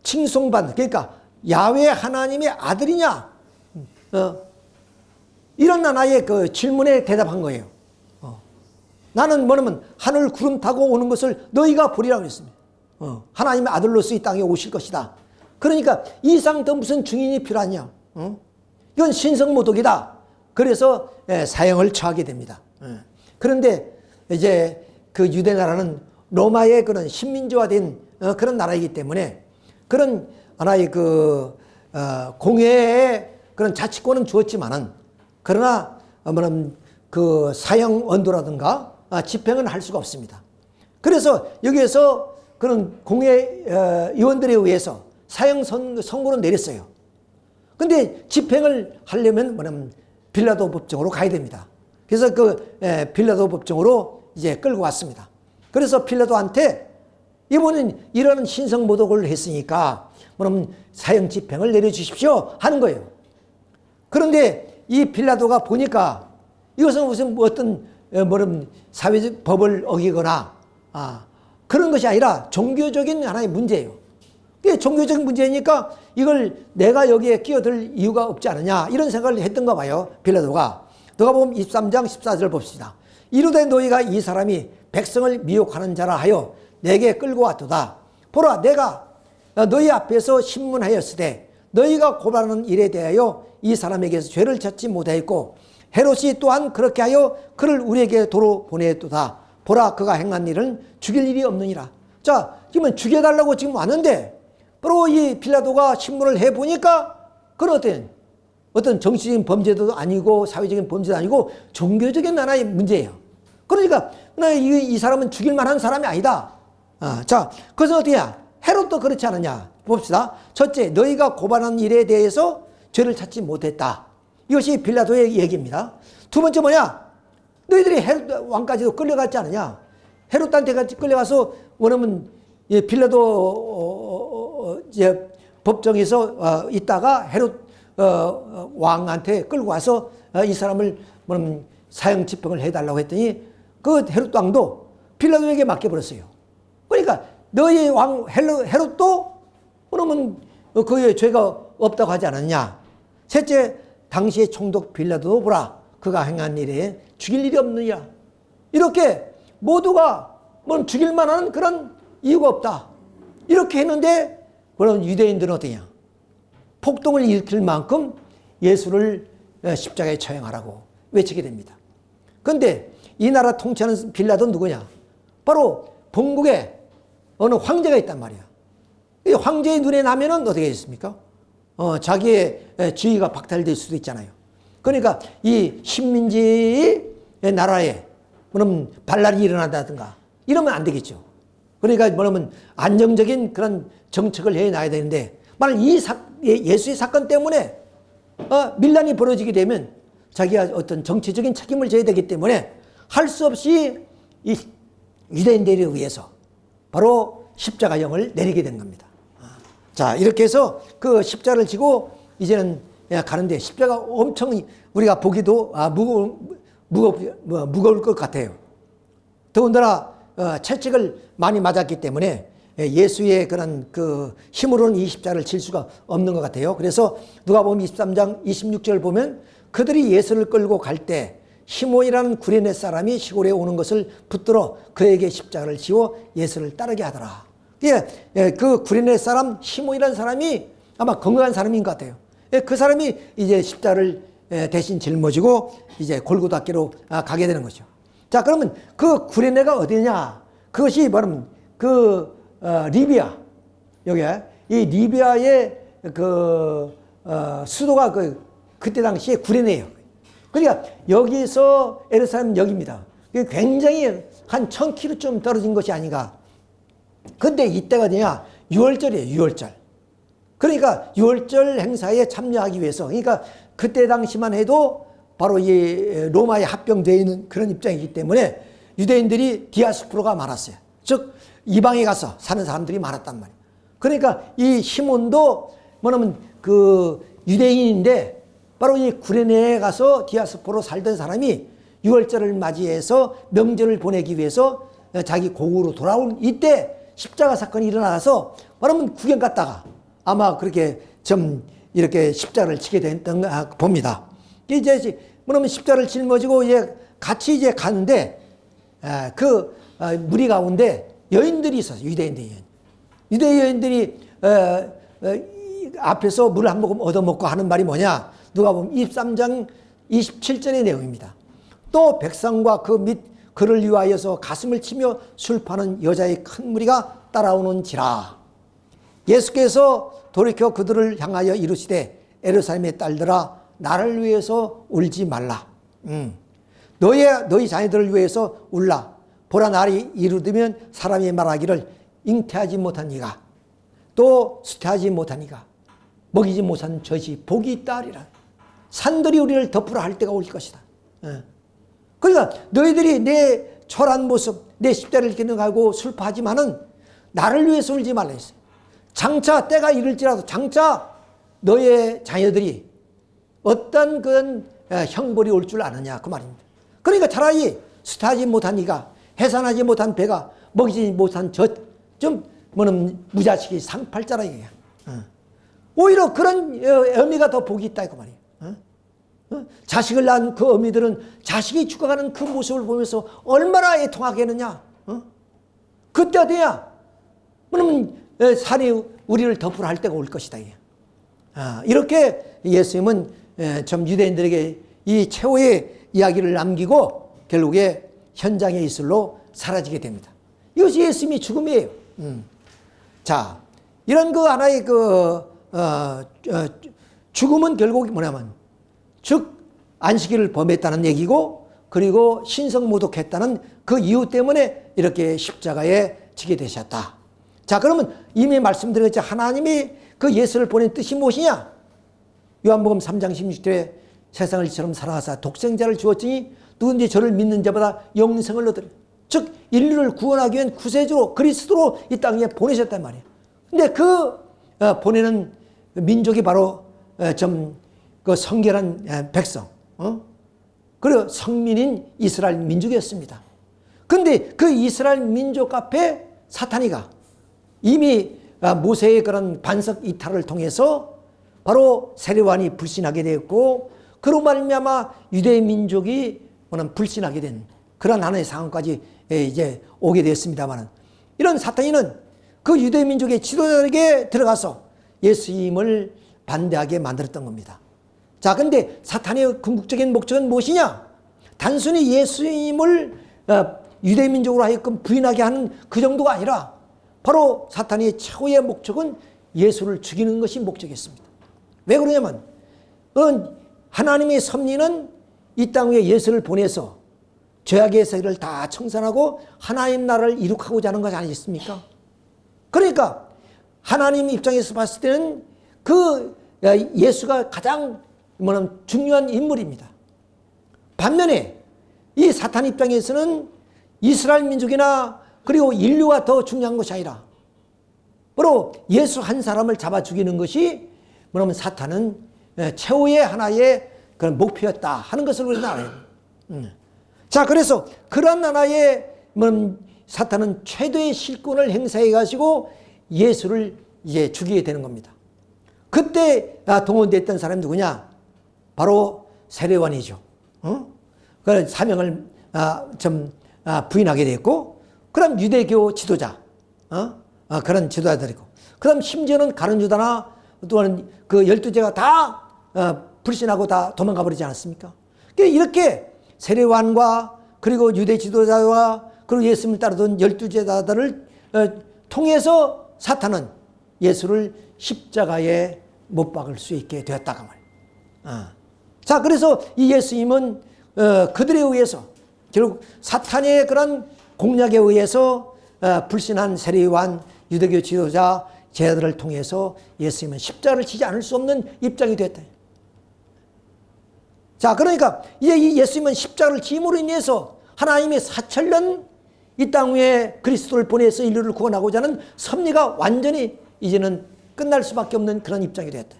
칭송받는 그러니까 야훼 하나님의 아들이냐 이런 하나의 그 질문에 대답한 거예요. 나는 뭐냐면 하늘 구름 타고 오는 것을 너희가 보리라고 그랬습니다. 하나님의 아들로서 이 땅에 오실 것이다. 그러니까 이상 더 무슨 증인이 필요하냐? 이건 신성모독이다. 그래서 사형을 처하게 됩니다. 그런데 이제 그 유대 나라는 로마의 그런 식민지화된 그런 나라이기 때문에 그런 하나의 그 공회의 그런 자치권은 주었지만은 그러나 뭐냐면 그 사형 언도라든가 집행은 할 수가 없습니다. 그래서 여기에서 그런 공회 의원들에 의해서 사형 선고를 내렸어요. 근데 집행을 하려면 뭐냐면 빌라도 법정으로 가야 됩니다. 그래서 그 빌라도 법정으로 이제 끌고 왔습니다. 그래서 빌라도한테 이번엔 이런 신성모독을 했으니까 뭐냐면 사형 집행을 내려주십시오 하는 거예요. 그런데 이 빌라도가 보니까 이것은 무슨 어떤 뭐냐면 사회적 법을 어기거나 그런 것이 아니라 종교적인 하나의 문제예요. 종교적인 문제니까 이걸 내가 여기에 끼어들 이유가 없지 않느냐 이런 생각을 했던가 봐요. 빌라도가. 누가복음 23장 14절을 봅시다. 이르되 너희가 이 사람이 백성을 미혹하는 자라 하여 내게 끌고 왔도다. 보라 내가 너희 앞에서 신문하였으되 너희가 고발하는 일에 대하여 이 사람에게서 죄를 찾지 못하였고 헤롯이 또한 그렇게 하여 그를 우리에게 도로 보내었도다. 보라 그가 행한 일은 죽일 일이 없느니라. 자, 그러면 죽여달라고 지금 왔는데 바로 이 빌라도가 신문을 해보니까 그런 어떤 정치적인 범죄도 아니고 사회적인 범죄도 아니고 종교적인 하나의 문제예요. 그러니까 이 사람은 죽일 만한 사람이 아니다. 자, 그것은 어떻게냐? 헤롯도 그렇지 않느냐? 봅시다. 첫째, 너희가 고발한 일에 대해서 죄를 찾지 못했다. 이것이 빌라도의 얘기입니다. 두 번째 뭐냐? 너희들이 헤롯 왕까지도 끌려갔지 않느냐? 헤롯한테 같이 끌려가서 원하면 빌라도 이제 법정에서 있다가 헤롯 왕한테 끌고 와서 이 사람을 뭐냐면 사형 집행을 해달라고 했더니 그 헤롯 왕도 빌라도에게 맡겨버렸어요. 그러니까 너희 왕 헤롯도 그러면 그의 죄가 없다고 하지 않았냐. 셋째, 당시의 총독 빌라도도 보라 그가 행한 일에 죽일 일이 없느냐. 이렇게 모두가 뭐 죽일 만한 그런 이유가 없다. 이렇게 했는데 그럼 유대인들은 어떠냐. 폭동을 일으킬 만큼 예수를 십자가에 처형하라고 외치게 됩니다. 그런데 이 나라 통치하는 빌라도는 누구냐. 바로 본국에 어느 황제가 있단 말이야. 이 황제의 눈에 나면은 어떻게 됐습니까? 자기의 지위가 박탈될 수도 있잖아요. 그러니까 이 식민지의 나라에 뭐냐면 반란이 일어난다든가 이러면 안 되겠죠. 그러니까 뭐냐면 안정적인 그런 정책을 해놔야 되는데 만약 예수의 사건 때문에 밀란이 벌어지게 되면 자기가 어떤 정치적인 책임을 져야 되기 때문에 할 수 없이 이 유대인들에 의해서 바로 십자가형을 내리게 된 겁니다. 자, 이렇게 해서 그 십자가를 지고 이제는 가는데 십자가 엄청 우리가 보기도 무거울 것 같아요. 더군다나 채찍을 많이 맞았기 때문에 예수의 그런 그 힘으로는 이 십자가를 질 수가 없는 것 같아요. 그래서 누가복음 23장 26절 보면 그들이 예수를 끌고 갈 때 시몬이라는 구레네 사람이 시골에 오는 것을 붙들어 그에게 십자가를 지워 예수를 따르게 하더라. 그 구레네 사람 시몬이라는 사람이 아마 건강한 사람인 것 같아요. 그 사람이 이제 십자가를 대신 짊어지고 이제 골고다께로 가게 되는 거죠. 자, 그러면 그 구레네가 어디냐? 그것이 뭐냐면 리비아, 여기 이 리비아의 수도가 그때 당시에 구레네예요. 그러니까 여기서 예루살렘 여기입니다. 굉장히 한 1000km 떨어진 것이 아닌가. 근데 이때가 뭐냐? 6월절이에요, 6월절. 그러니까 6월절 행사에 참여하기 위해서, 그러니까 그때 당시만 해도 바로 이 로마에 합병되어 있는 그런 입장이기 때문에 유대인들이 디아스포라가 많았어요. 즉 이방에 가서 사는 사람들이 많았단 말이에요. 그러니까 이 시몬도 뭐냐면 그 유대인인데 바로 이 구레네에 가서 디아스포라로 살던 사람이 6월절을 맞이해서 명절을 보내기 위해서 자기 고국으로 돌아온 이때 십자가 사건이 일어나서 말하면 구경 갔다가 아마 그렇게 좀 이렇게 십자가를 지게 됐던 봅니다. 이제 뭐냐면 십자가를 짊어지고 같이 이제 가는데 그 무리 가운데 여인들이 있었어요. 유대 여인들이 앞에서 물을 한 모금 얻어먹고 하는 말이 뭐냐? 누가복음 23장 27절의 내용입니다. 또 백성과 그 및 그를 위하여서 가슴을 치며 술파는 여자의 큰 무리가 따라오는지라. 예수께서 돌이켜 그들을 향하여 이르시되 예루살렘의 딸들아 나를 위해서 울지 말라. 너희 자녀들을 위해서 울라. 보라 날이 이르되면 사람이 말하기를 잉태하지 못한 이가 또 수태하지 못한 이가 먹이지 못한 젖이 복이 있다 하리라. 산들이 우리를 덮으라 할 때가 올 것이다. 그러니까 너희들이 내 초라한 모습, 내 십자를 기능하고 슬퍼하지만은 나를 위해서 울지 말라 했어요. 장차 때가 이를지라도 장차 너의 자녀들이 어떤 그런 형벌이 올 줄 아느냐 그 말입니다. 그러니까 차라리 수태하지 못한 이가 해산하지 못한 배가 먹이지 못한 젖 좀 뭐는 무자식이 상팔자라 이거야. 오히려 그런 어미가 더 복이 있다 그 말이에요. 자식을 낳은 그 어미들은 자식이 죽어가는 그 모습을 보면서 얼마나 애통하겠느냐. 그때 어디야? 그러면 산이 우리를 덮으라 할 때가 올 것이다. 이렇게 예수님은 좀 유대인들에게 이 최후의 이야기를 남기고 결국에 현장에 있을로 사라지게 됩니다. 이것이 예수님의 죽음이에요. 자, 이런 그 하나의 죽음은 결국 뭐냐면 즉 안식일을 범했다는 얘기고 그리고 신성모독했다는 그 이유 때문에 이렇게 십자가에 지게 되셨다. 자, 그러면 이미 말씀드렸죠. 하나님이 그 예수를 보낸 뜻이 무엇이냐? 요한복음 3장 16절에 세상을 이처럼 사랑하사 독생자를 주었으니 누구든지 저를 믿는 자보다 영생을 얻으리. 즉 인류를 구원하기 위한 구세주로 그리스도로 이 땅에 보내셨단 말이에요. 근데 그 보내는 민족이 바로 그 성결한 백성, 그리고 성민인 이스라엘 민족이었습니다. 그런데 그 이스라엘 민족 앞에 사탄이가 이미 모세의 그런 반석 이탈을 통해서 바로 세례요한이 불신하게 되었고 그로 말미암아 유대 민족이 불신하게 된 그런 하나의 상황까지 이제 오게 되었습니다만 이런 사탄이는 그 유대 민족의 지도자에게 들어가서 예수님을 반대하게 만들었던 겁니다. 자, 근데 사탄의 궁극적인 목적은 무엇이냐? 단순히 예수님을 유대민족으로 하여금 부인하게 하는 그 정도가 아니라 바로 사탄의 최후의 목적은 예수를 죽이는 것이 목적이었습니다. 왜 그러냐면 하나님의 섭리는 이 땅 위에 예수를 보내서 죄악의 세계를 다 청산하고 하나님 나라를 이룩하고자 하는 것이 아니겠습니까? 그러니까 하나님 입장에서 봤을 때는 그 예수가 가장 중요한 인물입니다. 반면에 이 사탄 입장에서는 이스라엘 민족이나 그리고 인류가 더 중요한 것이 아니라 바로 예수 한 사람을 잡아 죽이는 것이 뭐냐면 사탄은 최후의 하나의 그런 목표였다 하는 것을 우리는 알아요. 자, 그래서 그런 하나의 사탄은 최대의 실권을 행사해 가지고 예수를 이제 죽이게 되는 겁니다. 그때 동원됐던 사람이 누구냐? 바로 세례요한이죠. 그 사명을 부인하게 됐고, 그럼 유대교 지도자, 그런 지도자들이고, 그럼 심지어는 가룟 유다나 또는 그 12제가 다 불신하고 다 도망가 버리지 않았습니까? 이렇게 세례요한과 그리고 유대 지도자와 그리고 예수님을 따르던 12제자들을 통해서 사탄은 예수를 십자가에 못 박을 수 있게 되었다고 말이에요. 자, 그래서 이 예수님은 그들에 의해서 결국 사탄의 그런 공략에 의해서 불신한 세례요한, 유대교 지도자, 제자들을 통해서 예수님은 십자가를 치지 않을 수 없는 입장이 되었다. 자, 그러니까 이제 이 예수님은 십자가를 지음으로 인해서 하나님의 사천년 이 땅 위에 그리스도를 보내서 인류를 구원하고자 하는 섭리가 완전히 이제는 끝날 수밖에 없는 그런 입장이 되었다.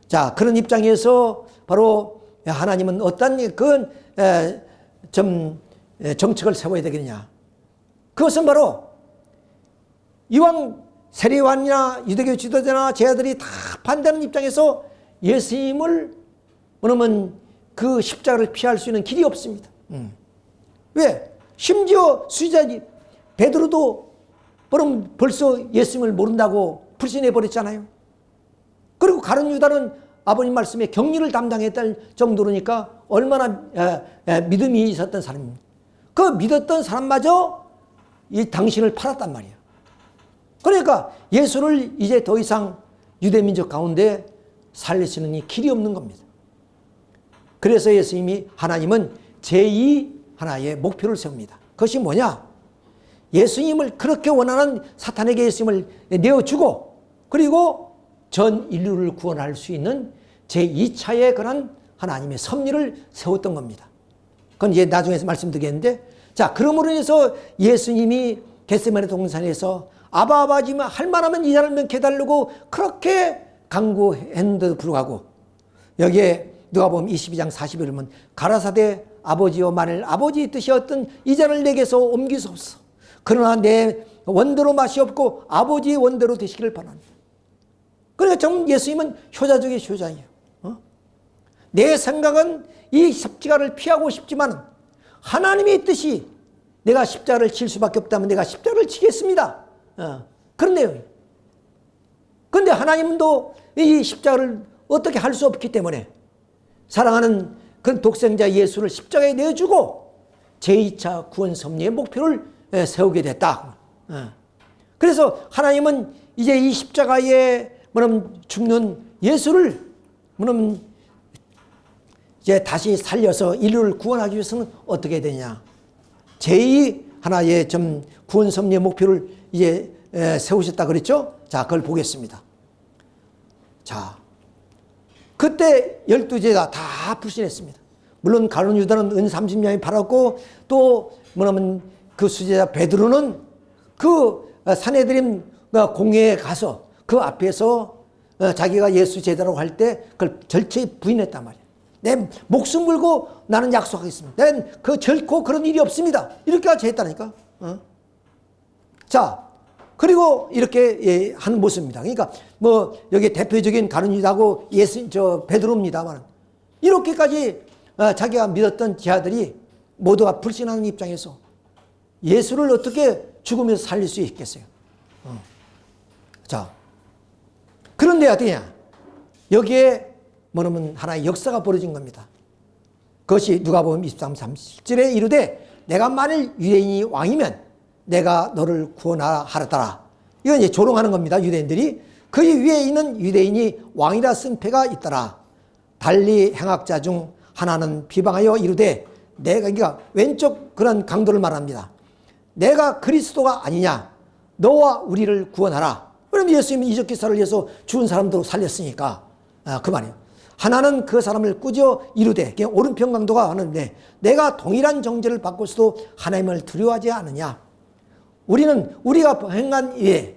자, 그런 입장에서 바로 하나님은 어떤 그 정책을 세워야 되겠느냐. 그것은 바로 이왕 세례요한이나 유대교 지도자나 제자들이 다 반대하는 입장에서 예수님을 그러면 그 십자가를 피할 수 있는 길이 없습니다. 왜? 심지어 수지자 베드로도 그럼 벌써 예수님을 모른다고 불신해 버렸잖아요. 그리고 가룟 유다는 아버님 말씀에 격리를 담당했던 정도로니까 얼마나 믿음이 있었던 사람입니다. 그 믿었던 사람마저 이 당신을 팔았단 말이에요. 그러니까 예수를 이제 더 이상 유대민족 가운데 살릴 수 있는 길이 없는 겁니다. 그래서 예수님이 하나님은 제2 하나의 목표를 세웁니다. 그것이 뭐냐? 예수님을 그렇게 원하는 사탄에게 예수님을 내어주고 그리고 전 인류를 구원할 수 있는 제2차의 그런 하나님의 섭리를 세웠던 겁니다. 그건 이제 나중에 말씀드리겠는데, 자, 그러므로 인해서 예수님이 겟세마네 동산에서 아바지만 할 만하면 이 자를 명쾌해달라고 그렇게 간구했는데도 불구하고 여기에 누가 보면 22장 40절에 보면 가라사대 아버지여 만일 아버지의 뜻이 어떤 이 잔을 내게서 옮기소서. 그러나 내 원대로 맛이 없고 아버지의 원대로 되시기를 바랍니다. 그러니까 정 예수님은 효자 중에 효자예요. 내 생각은 이 십자가를 피하고 싶지만 하나님의 뜻이 내가 십자가를 칠 수밖에 없다면 내가 십자가를 치겠습니다. 그런 내용이에요. 그런데 하나님도 이 십자가를 어떻게 할 수 없기 때문에 사랑하는 그 독생자 예수를 십자가에 내어주고 제2차 구원 섭리의 목표를 세우게 됐다. 그래서 하나님은 이제 이 십자가에 죽는 예수를 이제 다시 살려서 인류를 구원하기 위해서는 어떻게 되냐. 제2 하나의 구원 섭리의 목표를 이제 세우셨다 그랬죠? 자, 그걸 보겠습니다. 자, 그때 12제가 다 불신했습니다. 물론 가룟 유다는 은 30냥이 팔았고 또 그 수제자 베드로는 그 산헤드림 공회에 가서 그 앞에서 자기가 예수 제자라고 할 때 그걸 절차히 부인했단 말이에요. 내 목숨 걸고 나는 약속하겠습니다. 난 결코 그런 일이 없습니다. 이렇게까지 했다니까. 자, 그리고 이렇게 하는 모습입니다. 그러니까 여기 대표적인 가룟 유다고 베드로입니다만 이렇게까지 자기가 믿었던 제자들이 모두가 불신하는 입장에서 예수를 어떻게 죽으면서 살릴 수 있겠어요? 자, 그런데 어떠냐? 여기에 뭐냐면 하나의 역사가 벌어진 겁니다. 그것이 누가복음 23, 37절에 이르되 내가 만일 유대인이 왕이면 내가 너를 구원하라. 이건 이제 조롱하는 겁니다. 유대인들이. 그 위에 있는 유대인이 왕이라 쓴 패가 있더라. 달리 행악자 중 하나는 비방하여 이르되 그러니까 왼쪽 그런 강도를 말합니다. 내가 그리스도가 아니냐? 너와 우리를 구원하라. 그럼 예수님이 이적 기사를 위해서 죽은 사람도 살렸으니까 그 말이에요. 하나는 그 사람을 꾸짖어 이르되 오른편 강도가 하는데 내가 동일한 정죄를 받고서도 하나님을 두려워하지 않느냐? 우리가 행한 일에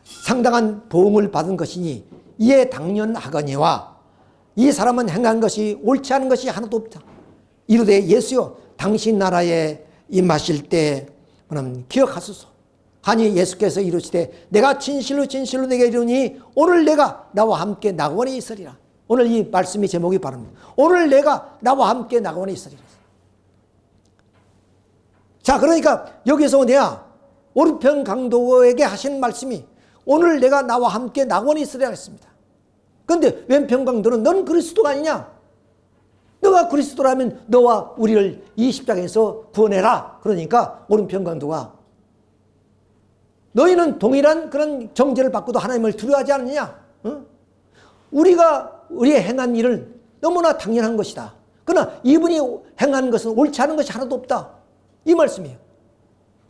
상당한 보응을 받은 것이니 이에 당연하거니와 이 사람은 행한 것이 옳지 않은 것이 하나도 없다. 이르되 예수여 당신 나라에 임하실 때 기억하소서. 하니 예수께서 이르시되 내가 진실로 진실로 내게 이르니 오늘 내가 나와 함께 낙원에 있으리라. 오늘 이 말씀이 제목이 바랍니다. 오늘 내가 나와 함께 낙원에 있으리라. 자, 그러니까 여기서 내가 오른편 강도에게 하신 말씀이 오늘 내가 나와 함께 낙원에 있으리라 했습니다. 그런데 왼편 강도는 넌 그리스도가 아니냐? 너가 그리스도라면 너와 우리를 이 십자가에서 구원해라. 그러니까 오른편 강도가 너희는 동일한 그런 정죄를 받고도 하나님을 두려워하지 않느냐? 어? 우리의 행한 일은 너무나 당연한 것이다. 그러나 이분이 행한 것은 옳지 않은 것이 하나도 없다. 이 말씀이에요.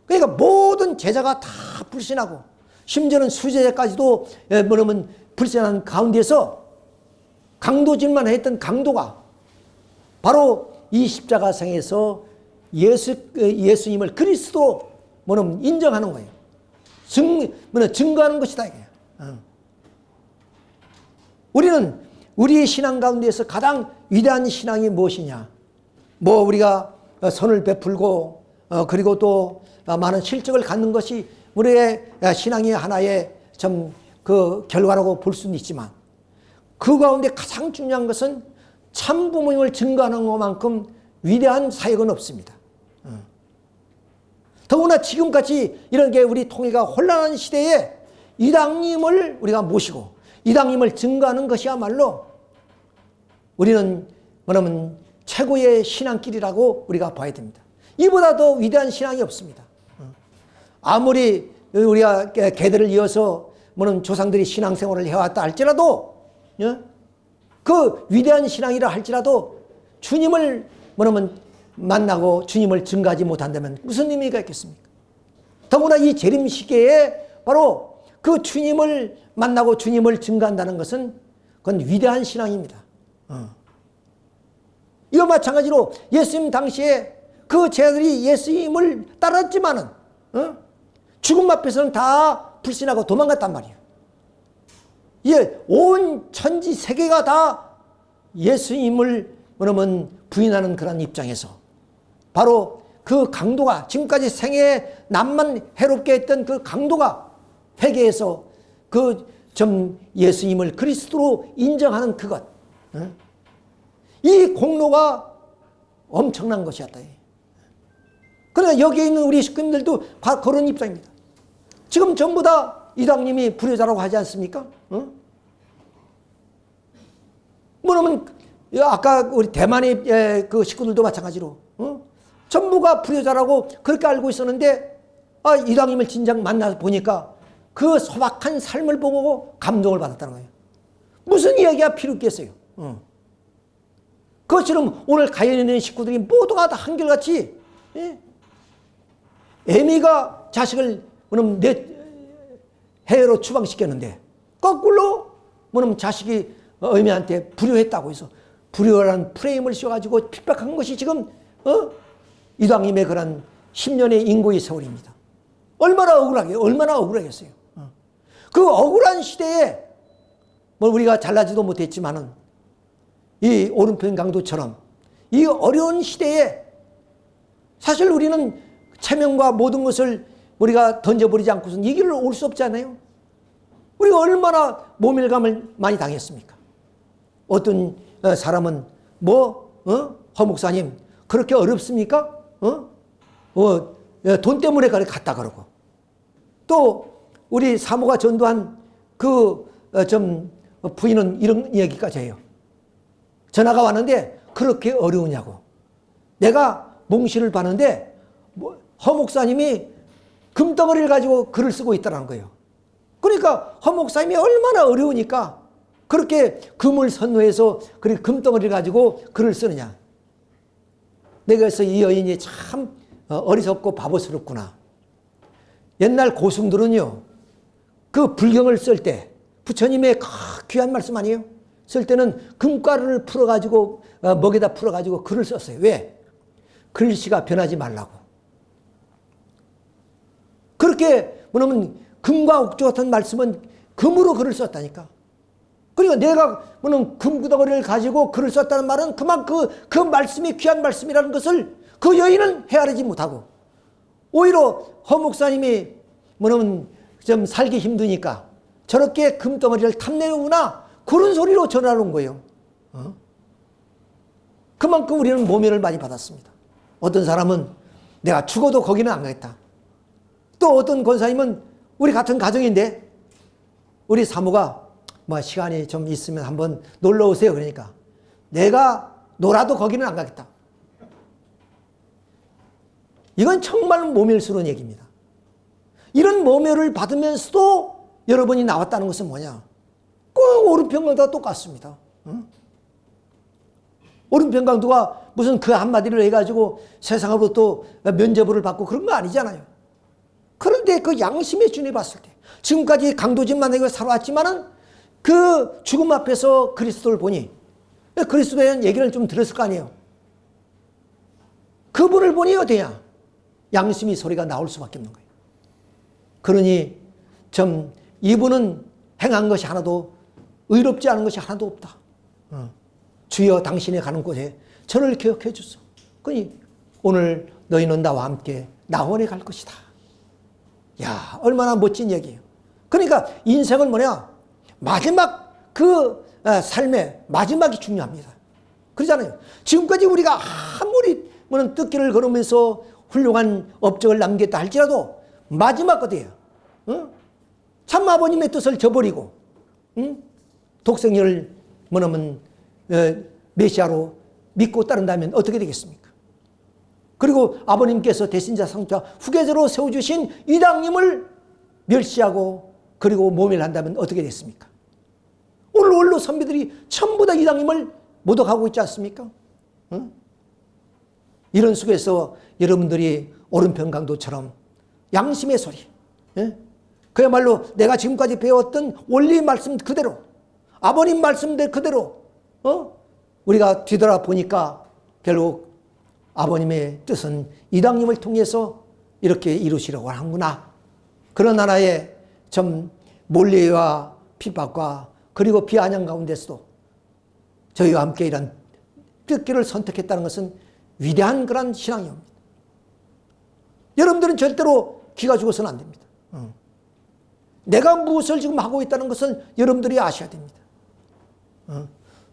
그러니까 모든 제자가 다 불신하고 심지어는 수제자까지도 뭐냐면 불신한 가운데서 강도질만 했던 강도가 바로 이 십자가상에서 예수님을 그리스도로 뭐냐면 인정하는 거예요. 증거하는 것이다. 이게. 우리는 우리의 신앙 가운데서 가장 위대한 신앙이 무엇이냐? 뭐 우리가 선을 베풀고 그리고 또 많은 실적을 갖는 것이 우리의 신앙의 하나의 좀 그 결과라고 볼 수는 있지만 그 가운데 가장 중요한 것은 참 부모님을 증거하는 것만큼 위대한 사역은 없습니다. 더구나 지금같이 이런 게 우리 통일가 혼란한 시대에 이당님을 우리가 모시고 이당님을 증거하는 것이야말로 우리는 뭐냐면 최고의 신앙길이라고 우리가 봐야 됩니다. 이보다 더 위대한 신앙이 없습니다. 아무리 우리가 계대를 이어서 뭐는 조상들이 신앙생활을 해왔다 할지라도 그 위대한 신앙이라 할지라도 주님을 뭐냐면 만나고 주님을 증거하지 못한다면 무슨 의미가 있겠습니까? 더구나 이 재림 시기에 바로 그 주님을 만나고 주님을 증거한다는 것은 그건 위대한 신앙입니다. 이와 마찬가지로 예수님 당시에 그 제자들이 예수님을 따랐지만은 죽음 앞에서는 다 불신하고 도망갔단 말이에요. 예, 온 천지 세계가 다 예수님을 뭐냐면 부인하는 그런 입장에서 바로 그 강도가 지금까지 생애 남만 해롭게 했던 그 강도가 회개해서 그 좀 예수님을 그리스도로 인정하는 그것, 이 공로가 엄청난 것이었다. 그러나 여기에 있는 우리 식구님들도 그런 입장입니다. 지금 전부 다 이당님이 불효자라고 하지 않습니까? 뭐냐면 아까 우리 대만의 그 식구들도 마찬가지로 전부가 불효자라고 그렇게 알고 있었는데 이당님을 진작 만나서 보니까 그 소박한 삶을 보고 감동을 받았다는 거예요. 무슨 이야기가 필요 있겠어요? 그것처럼 오늘 가연에 있는 식구들이 모두가 다 한결같이 애미가 자식을 뭐냐면 해외로 추방시켰는데 거꾸로 뭐냐면 자식이 애미한테 불효했다고 해서 불효라는 프레임을 씌워가지고 핍박한 것이 지금 이당님의 그런 10년의 인고의 세월입니다. 얼마나 억울하겠어요. 그 억울한 시대에 뭐 우리가 잘나지도 못했지만은 이 오른편 강도처럼 이 어려운 시대에 사실 우리는 체면과 모든 것을 우리가 던져버리지 않고서는 이 길을 올 수 없잖아요. 우리가 얼마나 모멸감을 많이 당했습니까? 어떤 사람은 허 목사님 그렇게 어렵습니까? 돈 때문에 갔다 그러고 또 우리 사모가 전도한 그 부인은 이런 얘기까지 해요. 전화가 왔는데 그렇게 어려우냐고. 내가 몽실을 봤는데 허 목사님이 금덩어리를 가지고 글을 쓰고 있다는 거예요. 그러니까 허 목사님이 얼마나 어려우니까 그렇게 금을 선호해서 그렇게 금덩어리를 가지고 글을 쓰느냐. 내가 그래서 이 여인이 참 어리석고 바보스럽구나. 옛날 고승들은요, 그 불경을 쓸 때 부처님의 귀한 말씀 아니에요? 쓸 때는 금가루를 풀어가지고 먹에다 풀어가지고 글을 썼어요. 왜? 글씨가 변하지 말라고. 그렇게 뭐냐면 금과 옥조 같은 말씀은 금으로 글을 썼다니까. 그러니까 내가 뭐는 금구덩어리를 가지고 글을 썼다는 말은 그만큼 그 말씀이 귀한 말씀이라는 것을 그 여인은 헤아리지 못하고, 오히려 허 목사님이 뭐냐면 좀 살기 힘드니까 저렇게 금덩어리를 탐내는구나, 그런 소리로 전화를 온 거예요. 그만큼 우리는 모면을 많이 받았습니다. 어떤 사람은 내가 죽어도 거기는 안 가겠다. 또 어떤 권사님은 우리 같은 가정인데 우리 사모가 뭐 시간이 좀 있으면 한번 놀러 오세요. 그러니까 내가 놀아도 거기는 안 가겠다. 이건 정말 모멸스러운 얘기입니다. 이런 모멸을 받으면서도 여러분이 나왔다는 것은 뭐냐? 꼭 오른편강도가 똑같습니다. 오른편강도가 무슨 그 한마디를 해가지고 세상으로 또 면죄부를 받고 그런 거 아니잖아요. 그런데 그 양심의 준에 봤을 때 지금까지 강도짓만 하고 살아왔지만은 그 죽음 앞에서 그리스도를 보니 그리스도에 대한 얘기를 좀 들었을 거 아니에요. 그분을 보니 어때야? 양심이 소리가 나올 수밖에 없는 거예요. 그러니 좀 이분은 행한 것이 하나도 의롭지 않은 것이 하나도 없다. 주여 당신이 가는 곳에 저를 기억해 주소. 그러니 오늘 너희는 나와 함께 낙원에 갈 것이다. 야, 얼마나 멋진 얘기예요. 그러니까 인생은 뭐냐? 마지막 그 삶의 마지막이 중요합니다. 그러잖아요. 지금까지 우리가 아무리 뭐는 뜻길을 걸으면서 훌륭한 업적을 남겼다 할지라도 마지막 어디예요? 참 아버님의 뜻을 저버리고 독생을 뭐냐면 메시아로 믿고 따른다면 어떻게 되겠습니까? 그리고 아버님께서 대신자 상자 후계자로 세워주신 이당님을 멸시하고 그리고 모멸한다면 어떻게 됐습니까? 오늘 원로 선비들이 전부 다 이당님을 모독하고 있지 않습니까? 이런 속에서 여러분들이 오른편 강도처럼 양심의 소리, 그야말로 내가 지금까지 배웠던 원리 말씀 그대로, 아버님 말씀들 그대로 우리가 뒤돌아보니까 결국 아버님의 뜻은 이당님을 통해서 이렇게 이루시려고 하는구나. 그런 하나의 좀 몰래와 핍박과 그리고 비아냥 가운데서도 저희와 함께 이런 뜻길을 선택했다는 것은 위대한 그런 신앙입니다. 여러분들은 절대로 기가 죽어서는 안 됩니다. 내가 무엇을 지금 하고 있다는 것은 여러분들이 아셔야 됩니다.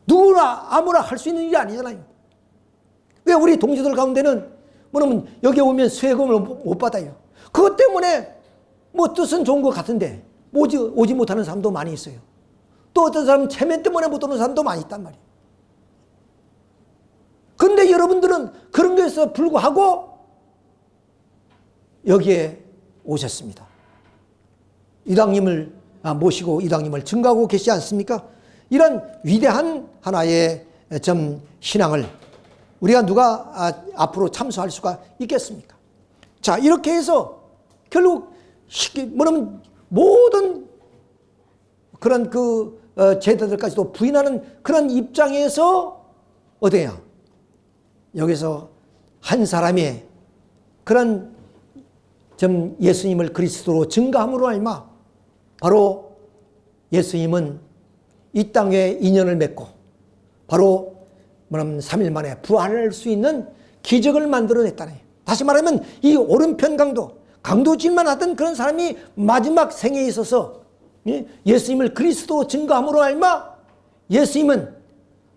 누구나 아무나 할 수 있는 일이 아니잖아요. 왜 우리 동지들 가운데는 뭐냐면 여기 오면 세금을 못 받아요. 그것 때문에 뭐 뜻은 좋은 것 같은데 오지 못하는 사람도 많이 있어요. 또 어떤 사람은 체면 때문에 못 오는 사람도 많이 있단 말이에요. 그런데 여러분들은 그런 것에서 불구하고 여기에 오셨습니다. 이당님을 모시고 이당님을 증거하고 계시지 않습니까? 이런 위대한 하나의 좀 신앙을 우리가 누가 앞으로 참소할 수가 있겠습니까? 자, 이렇게 해서 결국 뭐냐면 모든 그런 그 제자들까지도 부인하는 그런 입장에서 어디야? 여기서 한 사람의 그런 좀 예수님을 그리스도로 증거함으로 알마 바로 예수님은 이 땅에 인연을 맺고 바로 뭐냐면 3일 만에 부활할 수 있는 기적을 만들어냈다네. 다시 말하면 이 오른편 강도질만 하던 그런 사람이 마지막 생에 있어서 예수님을 그리스도로 증거함으로 알마 예수님은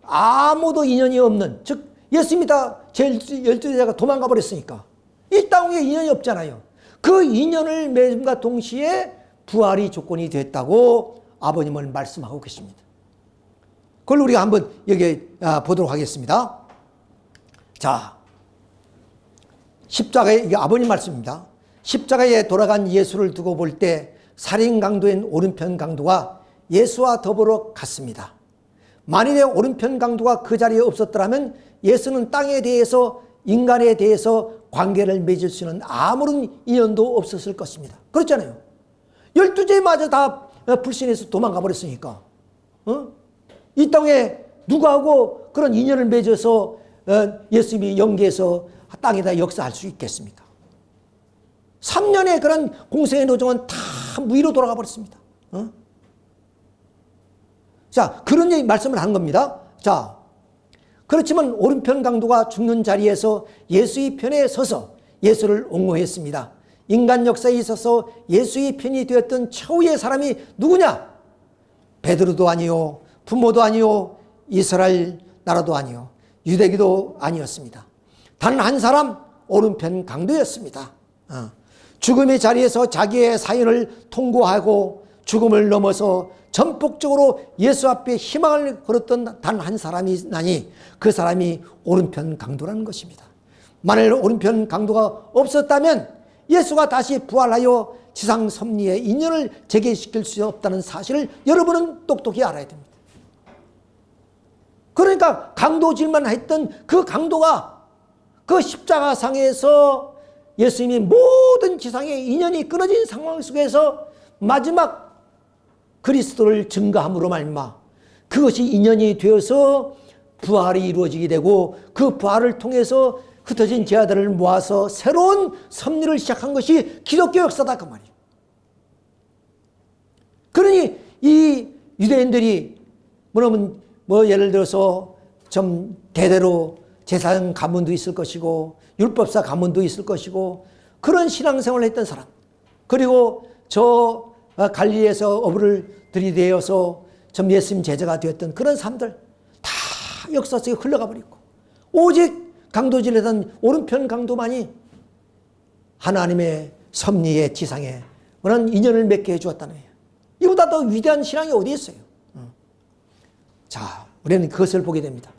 아무도 인연이 없는, 즉 예수님이 다 제12제자가 도망가 버렸으니까 이 땅에 인연이 없잖아요. 그 인연을 맺음과 동시에 부활이 조건이 됐다고 아버님은 말씀하고 계십니다. 그걸 우리가 한번 여기 보도록 하겠습니다. 자, 십자가에, 이게 아버님 말씀입니다. 십자가에 돌아간 예수를 두고 볼 때 살인 강도인 오른편 강도가 예수와 더불어 갔습니다. 만일에 오른편 강도가 그 자리에 없었더라면 예수는 땅에 대해서 인간에 대해서 관계를 맺을 수 있는 아무런 인연도 없었을 것입니다. 그렇잖아요. 12제마저 다 불신해서 도망가 버렸으니까 이 땅에 누구하고 그런 인연을 맺어서 예수님이 영계에서 땅에다 역사할 수 있겠습니까? 3년의 그런 공생의 노정은 다 다 무위로 돌아가 버렸습니다. 자, 그런 얘기 말씀을 한 겁니다. 자, 그렇지만 오른편 강도가 죽는 자리에서 예수의 편에 서서 예수를 옹호했습니다. 인간 역사에 있어서 예수의 편이 되었던 최후의 사람이 누구냐? 베드로도 아니요, 부모도 아니요, 이스라엘 나라도 아니요, 유대기도 아니었습니다. 단 한 사람, 오른편 강도였습니다. 죽음의 자리에서 자기의 사연을 통고하고 죽음을 넘어서 전폭적으로 예수 앞에 희망을 걸었던 단 한 사람이 나니 그 사람이 오른편 강도라는 것입니다. 만일 오른편 강도가 없었다면 예수가 다시 부활하여 지상 섭리의 인연을 재개시킬 수 없다는 사실을 여러분은 똑똑히 알아야 됩니다. 그러니까 강도질만 했던 그 강도가 그 십자가상에서 예수님이 모든 지상의 인연이 끊어진 상황 속에서 마지막 그리스도를 증거함으로 말미암아 그것이 인연이 되어서 부활이 이루어지게 되고 그 부활을 통해서 흩어진 제자들을 모아서 새로운 섭리를 시작한 것이 기독교 역사다 그 말이에요. 그러니 이 유대인들이 뭐 예를 들어서 좀 대대로 제사장 가문도 있을 것이고 율법사 가문도 있을 것이고 그런 신앙생활을 했던 사람, 그리고 저 갈릴리에서 어부를 들이대어서 좀 예수님 제자가 되었던 그런 사람들 다 역사 속에 흘러가 버리고 오직 강도질하던 오른편 강도만이 하나님의 섭리의 지상에 그런 인연을 맺게 해주었다는 거예요. 이보다 더 위대한 신앙이 어디 있어요? 자, 우리는 그것을 보게 됩니다.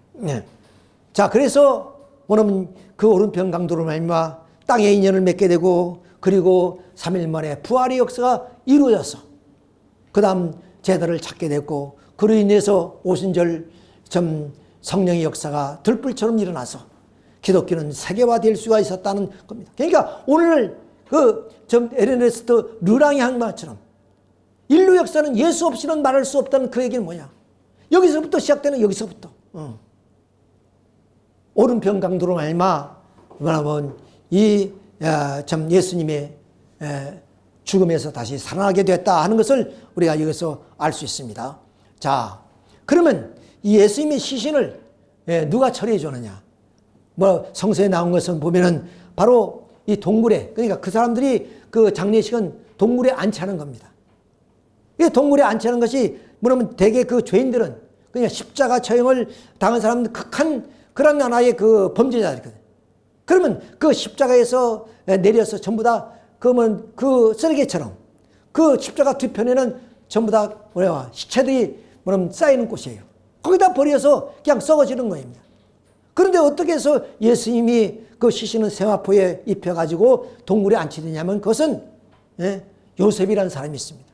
자, 그래서 오늘 그 오른편 강도로 말미암아 땅의 인연을 맺게 되고 그리고 3일 만에 부활의 역사가 이루어져서 그 다음 제자들을 찾게 됐고 그로 인해서 오순절 성령의 역사가 들불처럼 일어나서 기독교는 세계화될 수가 있었다는 겁니다. 그러니까 오늘 에르네스트 르랑이 한 말처럼 인류 역사는 예수 없이는 말할 수 없다는 그 얘기는 뭐냐? 여기서부터 시작되는 여기서부터 오른편 강도로 말미암아 뭐냐면 예수님의 죽음에서 다시 살아나게 됐다 하는 것을 우리가 여기서 알 수 있습니다. 자, 그러면 이 예수님의 시신을 누가 처리해 주느냐? 뭐 성서에 나온 것은 보면은 바로 이 동굴에, 그러니까 그 사람들이 그 장례식은 동굴에 안치하는 겁니다. 이 동굴에 안치하는 것이 뭐냐면 대개 그 죄인들은 그냥 십자가 처형을 당한 사람들 극한 그런 하나의 그 범죄자들이거든. 그러면 그 십자가에서 내려서 전부 다 그 쓰레기처럼 그 십자가 뒤편에는 전부 다 시체들이 쌓이는 곳이에요. 거기다 버려서 그냥 썩어지는 거입니다. 그런데 어떻게 해서 예수님이 그 시신은 세마포에 입혀가지고 동굴에 안치느냐면 그것은 요셉이라는 사람이 있습니다.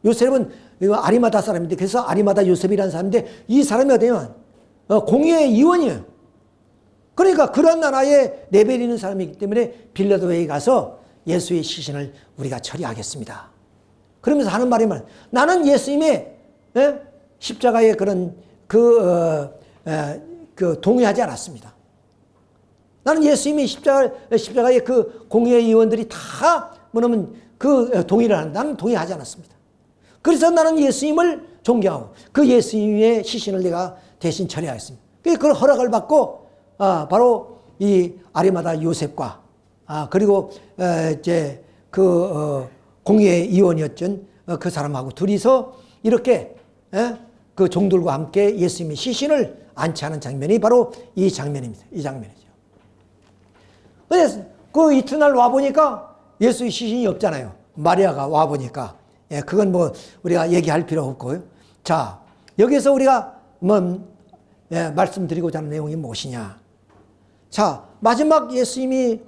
요셉은 아리마다 사람인데 그래서 아리마다 요셉이라는 사람인데 이 사람이 어디냐면 공의의 의원이에요. 그러니까 그런 나라에 레벨이 있는 사람이기 때문에 빌라도에 가서 예수의 시신을 우리가 처리하겠습니다. 그러면서 하는 말이 나는 예수님의 십자가의 그런 동의하지 않았습니다. 나는 예수님이 십자가의 그 공의의 의원들이 다 동의를 하는 나는 동의하지 않았습니다. 그래서 나는 예수님을 존경하고 그 예수님의 시신을 내가 대신 처리하겠습니다. 그걸 허락을 받고 바로 이 아리마다 요셉과 그리고 이제 공의의 의원이었던 그 사람하고 둘이서 이렇게 그 종들과 함께 예수님의 시신을 안치하는 장면이 바로 이 장면입니다. 이 장면이죠. 그래서 그 이튿날 와 보니까 예수의 시신이 없잖아요. 마리아가 와 보니까 그건 뭐 우리가 얘기할 필요 없고요. 자, 여기서 우리가 말씀드리고자 하는 내용이 무엇이냐? 자, 마지막 예수님이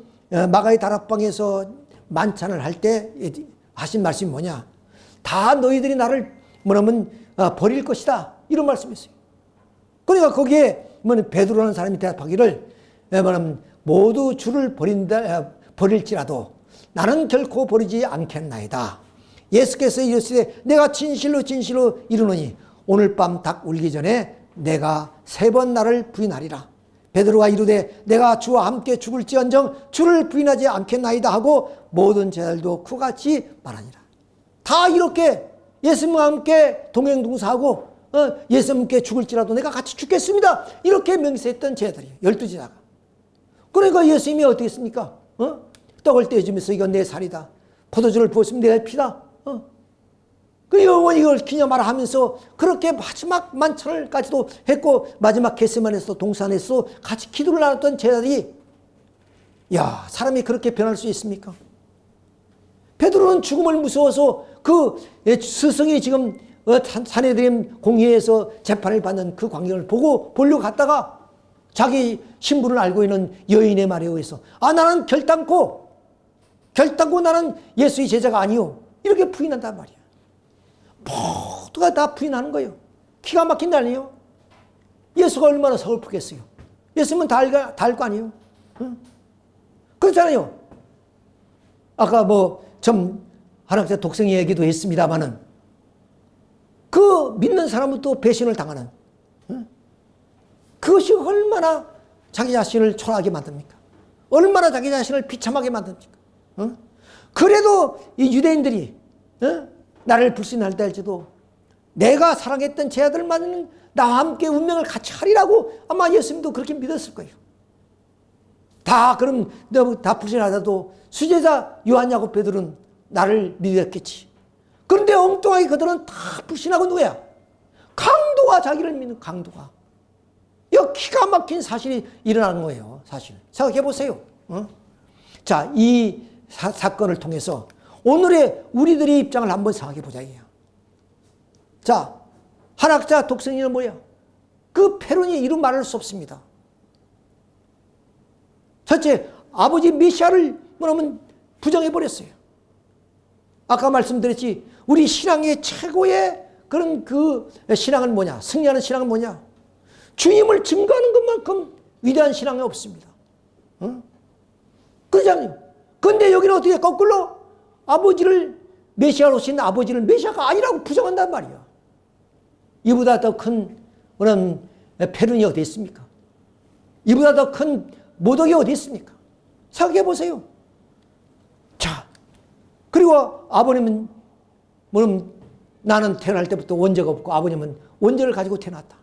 마가의 다락방에서 만찬을 할 때 하신 말씀이 뭐냐? 다 너희들이 나를 버릴 것이다. 이런 말씀이었어요. 그러니까 거기에 베드로라는 사람이 대답하기를 모두 주를 버릴지라도 나는 결코 버리지 않겠나이다. 예수께서 이르시되 내가 진실로 진실로 이르노니 오늘 밤 닭 울기 전에 내가 3번 나를 부인하리라. 베드로가 이르되 내가 주와 함께 죽을지언정 주를 부인하지 않겠나이다 하고 모든 제자들도 그같이 말하니라. 다 이렇게 예수님과 함께 동행동사하고 예수님께 죽을지라도 내가 같이 죽겠습니다. 이렇게 맹세했던 제자들이에요. 12제자가. 그러니까 예수님이 어떻게 했습니까? 떡을 떼주면서 이건 내 살이다. 포도주를 부었으면 내 피다. 그 영원히 이걸 기념하라 하면서 그렇게 마지막 만찬을까지도 했고 마지막 겟세마네에서 동산에서 같이 기도를 나눴던 제자들이 야, 사람이 그렇게 변할 수 있습니까? 베드로는 죽음을 무서워서 그 스승이 지금 산헤드림 공회에서 재판을 받는 그 광경을 보려고 갔다가 자기 신분을 알고 있는 여인의 말에 의해서 나는 결단코 나는 예수의 제자가 아니요. 이렇게 부인한단 말이야. 모두가 다 부인하는 거예요. 기가 막힌 거 아니에요? 예수가 얼마나 서글프겠어요. 예수님은 다 알 거 아니에요? 응? 그렇잖아요. 아까 좀 한학자 독생 얘기도 했습니다마는 그 믿는 사람은 또 배신을 당하는 그것이 얼마나 자기 자신을 초라하게 만듭니까? 얼마나 자기 자신을 비참하게 만듭니까? 그래도 이 유대인들이 나를 불신할다 할지도 내가 사랑했던 제자들만은 나와 함께 운명을 같이 하리라고 아마 예수님도 그렇게 믿었을 거예요. 그럼 다 불신하다도 수제자 요한, 야곱, 베드로는 나를 믿었겠지. 그런데 엉뚱하게 그들은 다 불신하고 누구야? 강도가 자기를 믿는 강도가. 이거 기가 막힌 사실이 일어나는 거예요. 사실. 생각해 보세요. 자, 이 사건을 통해서 오늘의 우리들의 입장을 한번 생각해 보자. 자, 한학자 독생이는 뭐야? 그 페론이 이루 말할 수 없습니다. 첫째, 아버지 메시아를 뭐냐면 부정해버렸어요. 아까 말씀드렸지, 우리 신앙의 최고의 그런 그 신앙은 뭐냐? 승리하는 신앙은 뭐냐? 주님을 증거하는 것만큼 위대한 신앙이 없습니다. 그러잖아요. 그런데 여기는 어떻게 거꾸로 아버지를 메시아로 오신 아버지를 메시아가 아니라고 부정한단 말이야. 이보다 더 큰 그런 페륜이 어디 있습니까? 이보다 더 큰 모독이 어디 있습니까? 생각해 보세요. 자, 그리고 아버님은 나는 태어날 때부터 원죄가 없고 아버님은 원죄를 가지고 태어났다.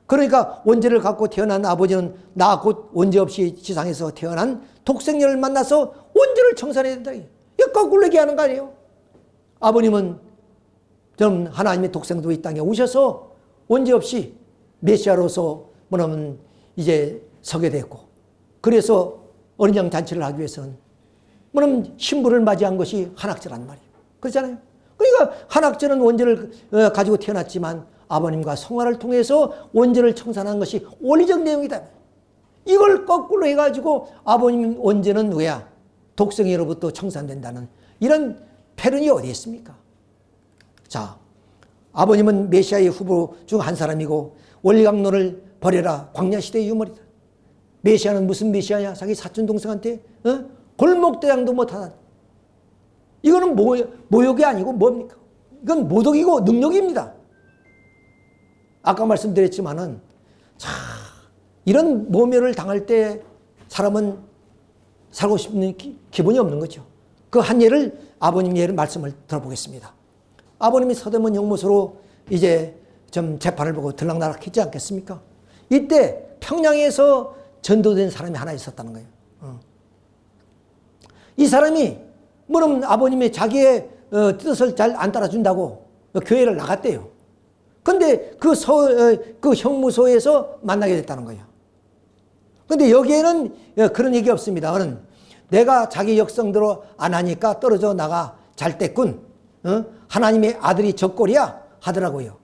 그러니까 원죄를 갖고 태어난 아버지는 나 곧 원죄 없이 지상에서 태어난 독생녀를 만나서 원죄를 청산해야 된다. 이거 거꾸로 얘기하는 거 아니에요? 아버님은 좀 하나님의 독생도 이 땅에 오셔서 원죄 없이 메시아로서 뭐냐면 이제 서게 됐고, 그래서 어린 양 잔치를 하기 위해서는 뭐냐면 신부를 맞이한 것이 한학자란 말이에요. 그렇잖아요. 그러니까 한학자는 원죄를 가지고 태어났지만 아버님과 성화를 통해서 원죄를 청산한 것이 원리적 내용이다. 이걸 거꾸로 해가지고 아버님 원죄는 왜야? 독생애로부터 청산된다는 이런 패런이 어디 있습니까? 자, 아버님은 메시아의 후보 중 한 사람이고 원리강론을 버려라 광야시대의 유물이다. 메시아는 무슨 메시아냐? 자기 사촌 동생한테 골목대장도 못하다. 이거는 모욕이 아니고 뭡니까? 이건 모독이고 능력입니다. 아까 말씀드렸지만은 자, 이런 모멸을 당할 때 사람은 살고 싶은 기분이 없는 거죠. 그 한 예를 아버님 예를 말씀을 들어보겠습니다. 아버님이 서대문 형무소로 이제 좀 재판을 보고 들락날락 했지 않겠습니까? 이때 평양에서 전도된 사람이 하나 있었다는 거예요. 이 사람이 뭐냐면 아버님의 자기의 뜻을 잘 안 따라준다고 교회를 나갔대요. 근데 그 형무소에서 만나게 됐다는 거예요. 근데 여기에는 그런 얘기 없습니다. 내가 자기 역성대로 안 하니까 떨어져 나가 잘 됐군. 하나님의 아들이 적골이야 하더라고요.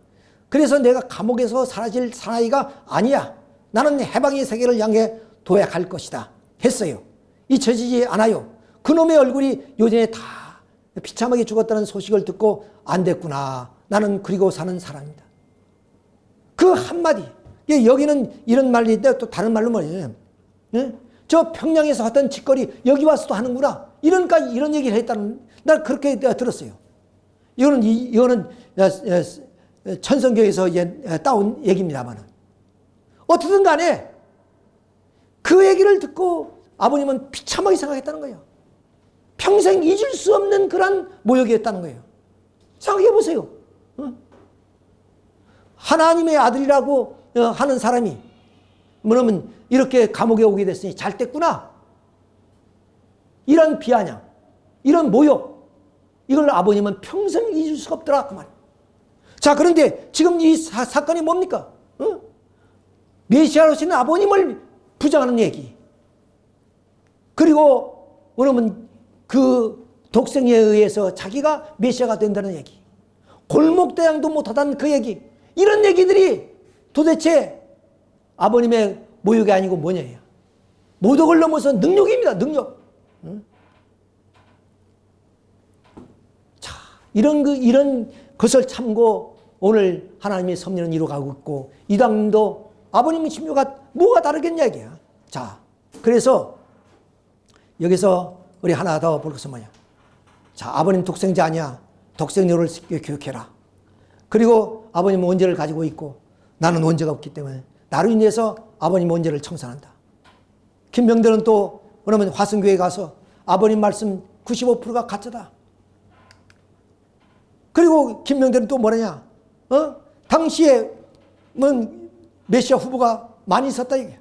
그래서 내가 감옥에서 사라질 사나이가 아니야. 나는 해방의 세계를 향해 도약할 것이다 했어요. 잊혀지지 않아요. 그놈의 얼굴이 요전에 다 비참하게 죽었다는 소식을 듣고 안 됐구나. 나는 그리고 사는 사람이다. 그 한마디. 여기는 이런 말인데 또 다른 말로 뭐예요? 저 평양에서 하던 짓거리 여기 와서도 하는구나. 이런 얘기를 했다는, 난 그렇게 들었어요. 이거는 천성교에서 따온 얘기입니다만. 어떻든 간에 그 얘기를 듣고 아버님은 비참하게 생각했다는 거예요. 평생 잊을 수 없는 그런 모욕이었다는 거예요. 생각해 보세요. 하나님의 아들이라고 하는 사람이 뭐냐면 이렇게 감옥에 오게 됐으니 잘 됐구나. 이런 비아냥, 이런 모욕, 이걸 아버님은 평생 잊을 수가 없더라 그 말이에요. 자, 그런데 지금 이 사건이 뭡니까? 메시아로서는 아버님을 부정하는 얘기. 그리고 그러면 그 독생에 의해서 자기가 메시아가 된다는 얘기. 골목대장도 못하던 그 얘기. 이런 얘기들이 도대체 아버님의 모욕이 아니고 뭐냐예요. 모독을 넘어서 능력입니다. 능력. 자, 이런 것을 참고 오늘 하나님의 섭리는 이루어가고 있고 이당도 아버님의 심료가 뭐가 다르겠냐 이게야. 자, 그래서 여기서 우리 하나 더 볼 것은 뭐냐. 자, 아버님 독생자 아니야. 독생녀를 교육해라. 그리고 아버님은 원죄를 가지고 있고 나는 원죄가 없기 때문에 나로 인해서 아버님 원죄를 청산한다. 김병대는 또 그러면 화성교회 가서 아버님 말씀 95%가 가짜다. 그리고 김병대는 또 뭐라냐. 당시에 메시아 후보가 많이 있었다 이게.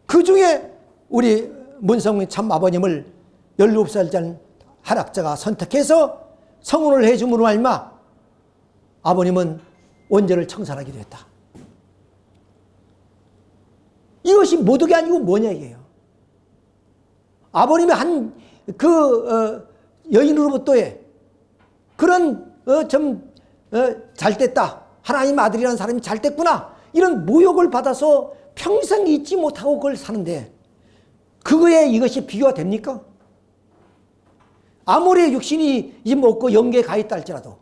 그 중에 우리 문성민 참 아버님을 17살짜리 한학자가 선택해서 성혼을 해줌으로 말미암아 아버님은 원죄를 청산하기도 했다. 이것이 모독이 아니고 뭐냐 이게요. 아버님의 한 여인으로부터의 그런 잘 됐다. 하나님 아들이라는 사람이 잘 됐구나. 이런 모욕을 받아서 평생 잊지 못하고 그걸 사는데 그거에 이것이 비교가 됩니까? 아무리 육신이 없고 영계에 가 있다 할지라도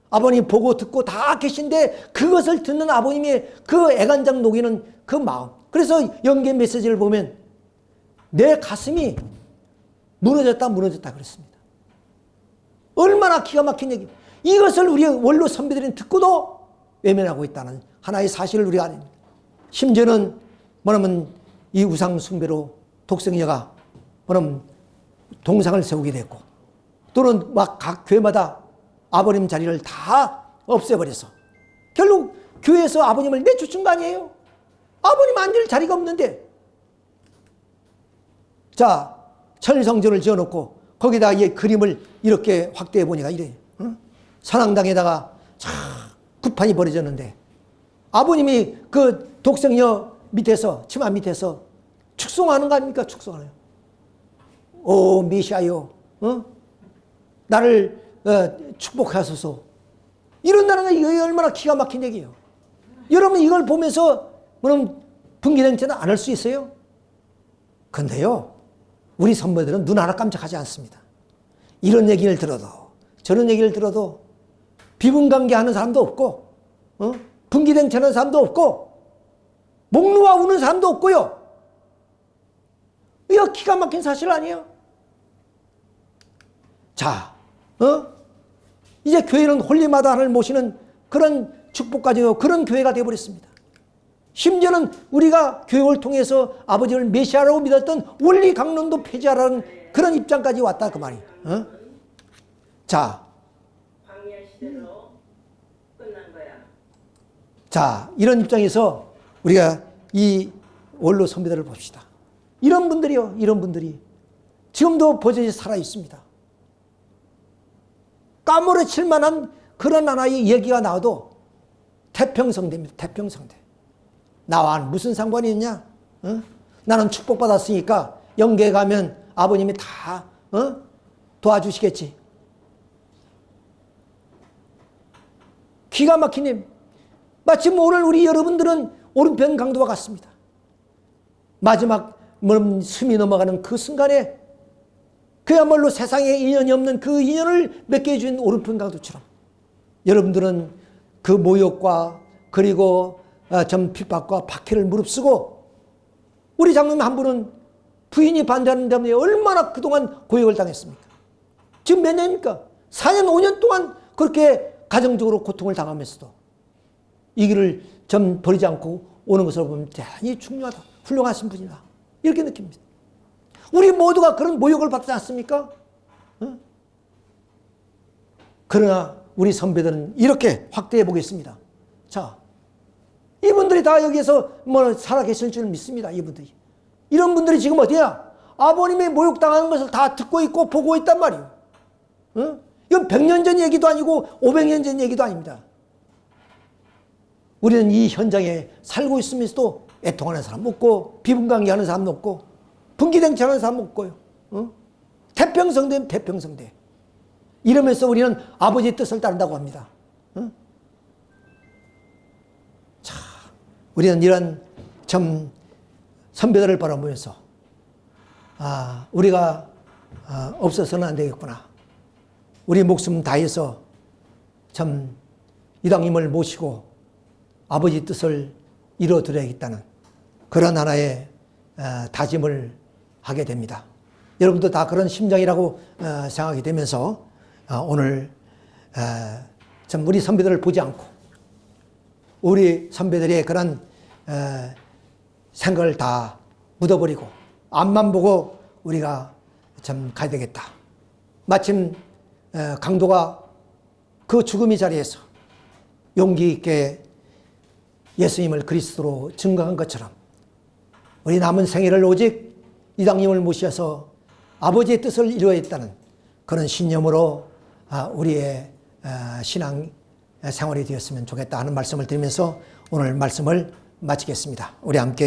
아버님 보고 듣고 다 계신데 그것을 듣는 아버님의 그 애간장 녹이는 그 마음. 그래서 영계 메시지를 보면 내 가슴이 무너졌다 그랬습니다. 얼마나 기가 막힌 얘기. 이것을 우리 원로 선배들은 듣고도 외면하고 있다는 하나의 사실을 우리가 아닙니다. 심지어는 뭐냐면 이 우상 숭배로 독생녀가 뭐냐면 동상을 세우게 됐고 또는 막 각 교회마다 아버님 자리를 다 없애버려서 결국 교회에서 아버님을 내쫓은 거 아니에요? 아버님 앉을 자리가 없는데. 자, 천일성전을 지어놓고 거기다 이 그림을 이렇게 확대해 보니까 이래. 선앙당에다가 참 구판이 벌어졌는데 아버님이 그 독생녀 밑에서 치마 밑에서 축송하는 거 아닙니까? 축송하네요. 오 메시아요, 나를 축복하소서. 이런다는 거 이거 얼마나 기가 막힌 얘기예요. 여러분 이걸 보면서 그럼 분기냉철은 안 할 수 있어요? 근데요 우리 선배들은 눈 하나 깜짝하지 않습니다. 이런 얘기를 들어도 저런 얘기를 들어도 비분관계하는 사람도 없고 분기냉철하는 사람도 없고 목 놓아 우는 사람도 없고요. 이거 기가 막힌 사실 아니에요? 자, 이제 교회는 홀리마다를 모시는 그런 축복까지 그런 교회가 되어버렸습니다. 심지어는 우리가 교육을 통해서 아버지를 메시아라고 믿었던 원리 강론도 폐지하라는 그런 입장까지 왔다 그 말이에요. 자, 광야 시대로 끝난 거야. 자, 이런 입장에서 우리가 이 원로 선배들을 봅시다. 이런 분들이 지금도 버젓이 살아 있습니다. 까무러칠 만한 그런 하나의 얘기가 나와도 태평성대입니다. 태평성대. 나와 무슨 상관이 있냐? 나는 축복받았으니까 영계에 가면 아버님이 다 도와주시겠지. 기가 막힌 일. 마치 오늘 우리 여러분들은 오른편 강도와 같습니다. 마지막 숨이 넘어가는 그 순간에 그야말로 세상에 인연이 없는 그 인연을 맺게 해준 오른편 강도처럼 여러분들은 그 모욕과 그리고 전 핍박과 박해를 무릅쓰고 우리 장로님 한 분은 부인이 반대하는 때문에 얼마나 그동안 고역을 당했습니까? 지금 몇 년입니까? 4년 5년 동안 그렇게 가정적으로 고통을 당하면서도 이 길을 좀 버리지 않고 오는 것을 보면 대단히 중요하다. 훌륭하신 분이다. 이렇게 느낍니다. 우리 모두가 그런 모욕을 받지 않습니까? 그러나 우리 선배들은 이렇게 확대해 보겠습니다. 자, 이분들이 다 여기에서 뭐 살아계실 줄 믿습니다. 이분들이. 이런 분들이 지금 어디야? 아버님의 모욕당하는 것을 다 듣고 있고 보고 있단 말이에요. 어? 이건 100년 전 얘기도 아니고 500년 전 얘기도 아닙니다. 우리는 이 현장에 살고 있으면서도 애통하는 사람 없고 비분강개하는 사람 없고 분기댕창하는 사람 없고요. 어? 태평성대는 태평성대. 이러면서 우리는 아버지의 뜻을 따른다고 합니다. 어? 자, 우리는 이런 참 선배들을 바라보면서 우리가 없어서는 안 되겠구나. 우리 목숨 다해서 참 이당님을 모시고 아버지 뜻을 이루어드려야겠다는 그런 하나의 다짐을 하게 됩니다. 여러분도 다 그런 심정이라고 생각이 되면서 오늘 참 우리 선배들을 보지 않고 우리 선배들의 그런 생각을 다 묻어버리고 앞만 보고 우리가 참 가야 되겠다. 마침 강도가 그 죽음의 자리에서 용기 있게 예수님을 그리스도로 증거한 것처럼 우리 남은 생애를 오직 이당님을 모셔서 아버지의 뜻을 이루어야겠다는 그런 신념으로 우리의 신앙 생활이 되었으면 좋겠다 하는 말씀을 드리면서 오늘 말씀을 마치겠습니다. 우리 함께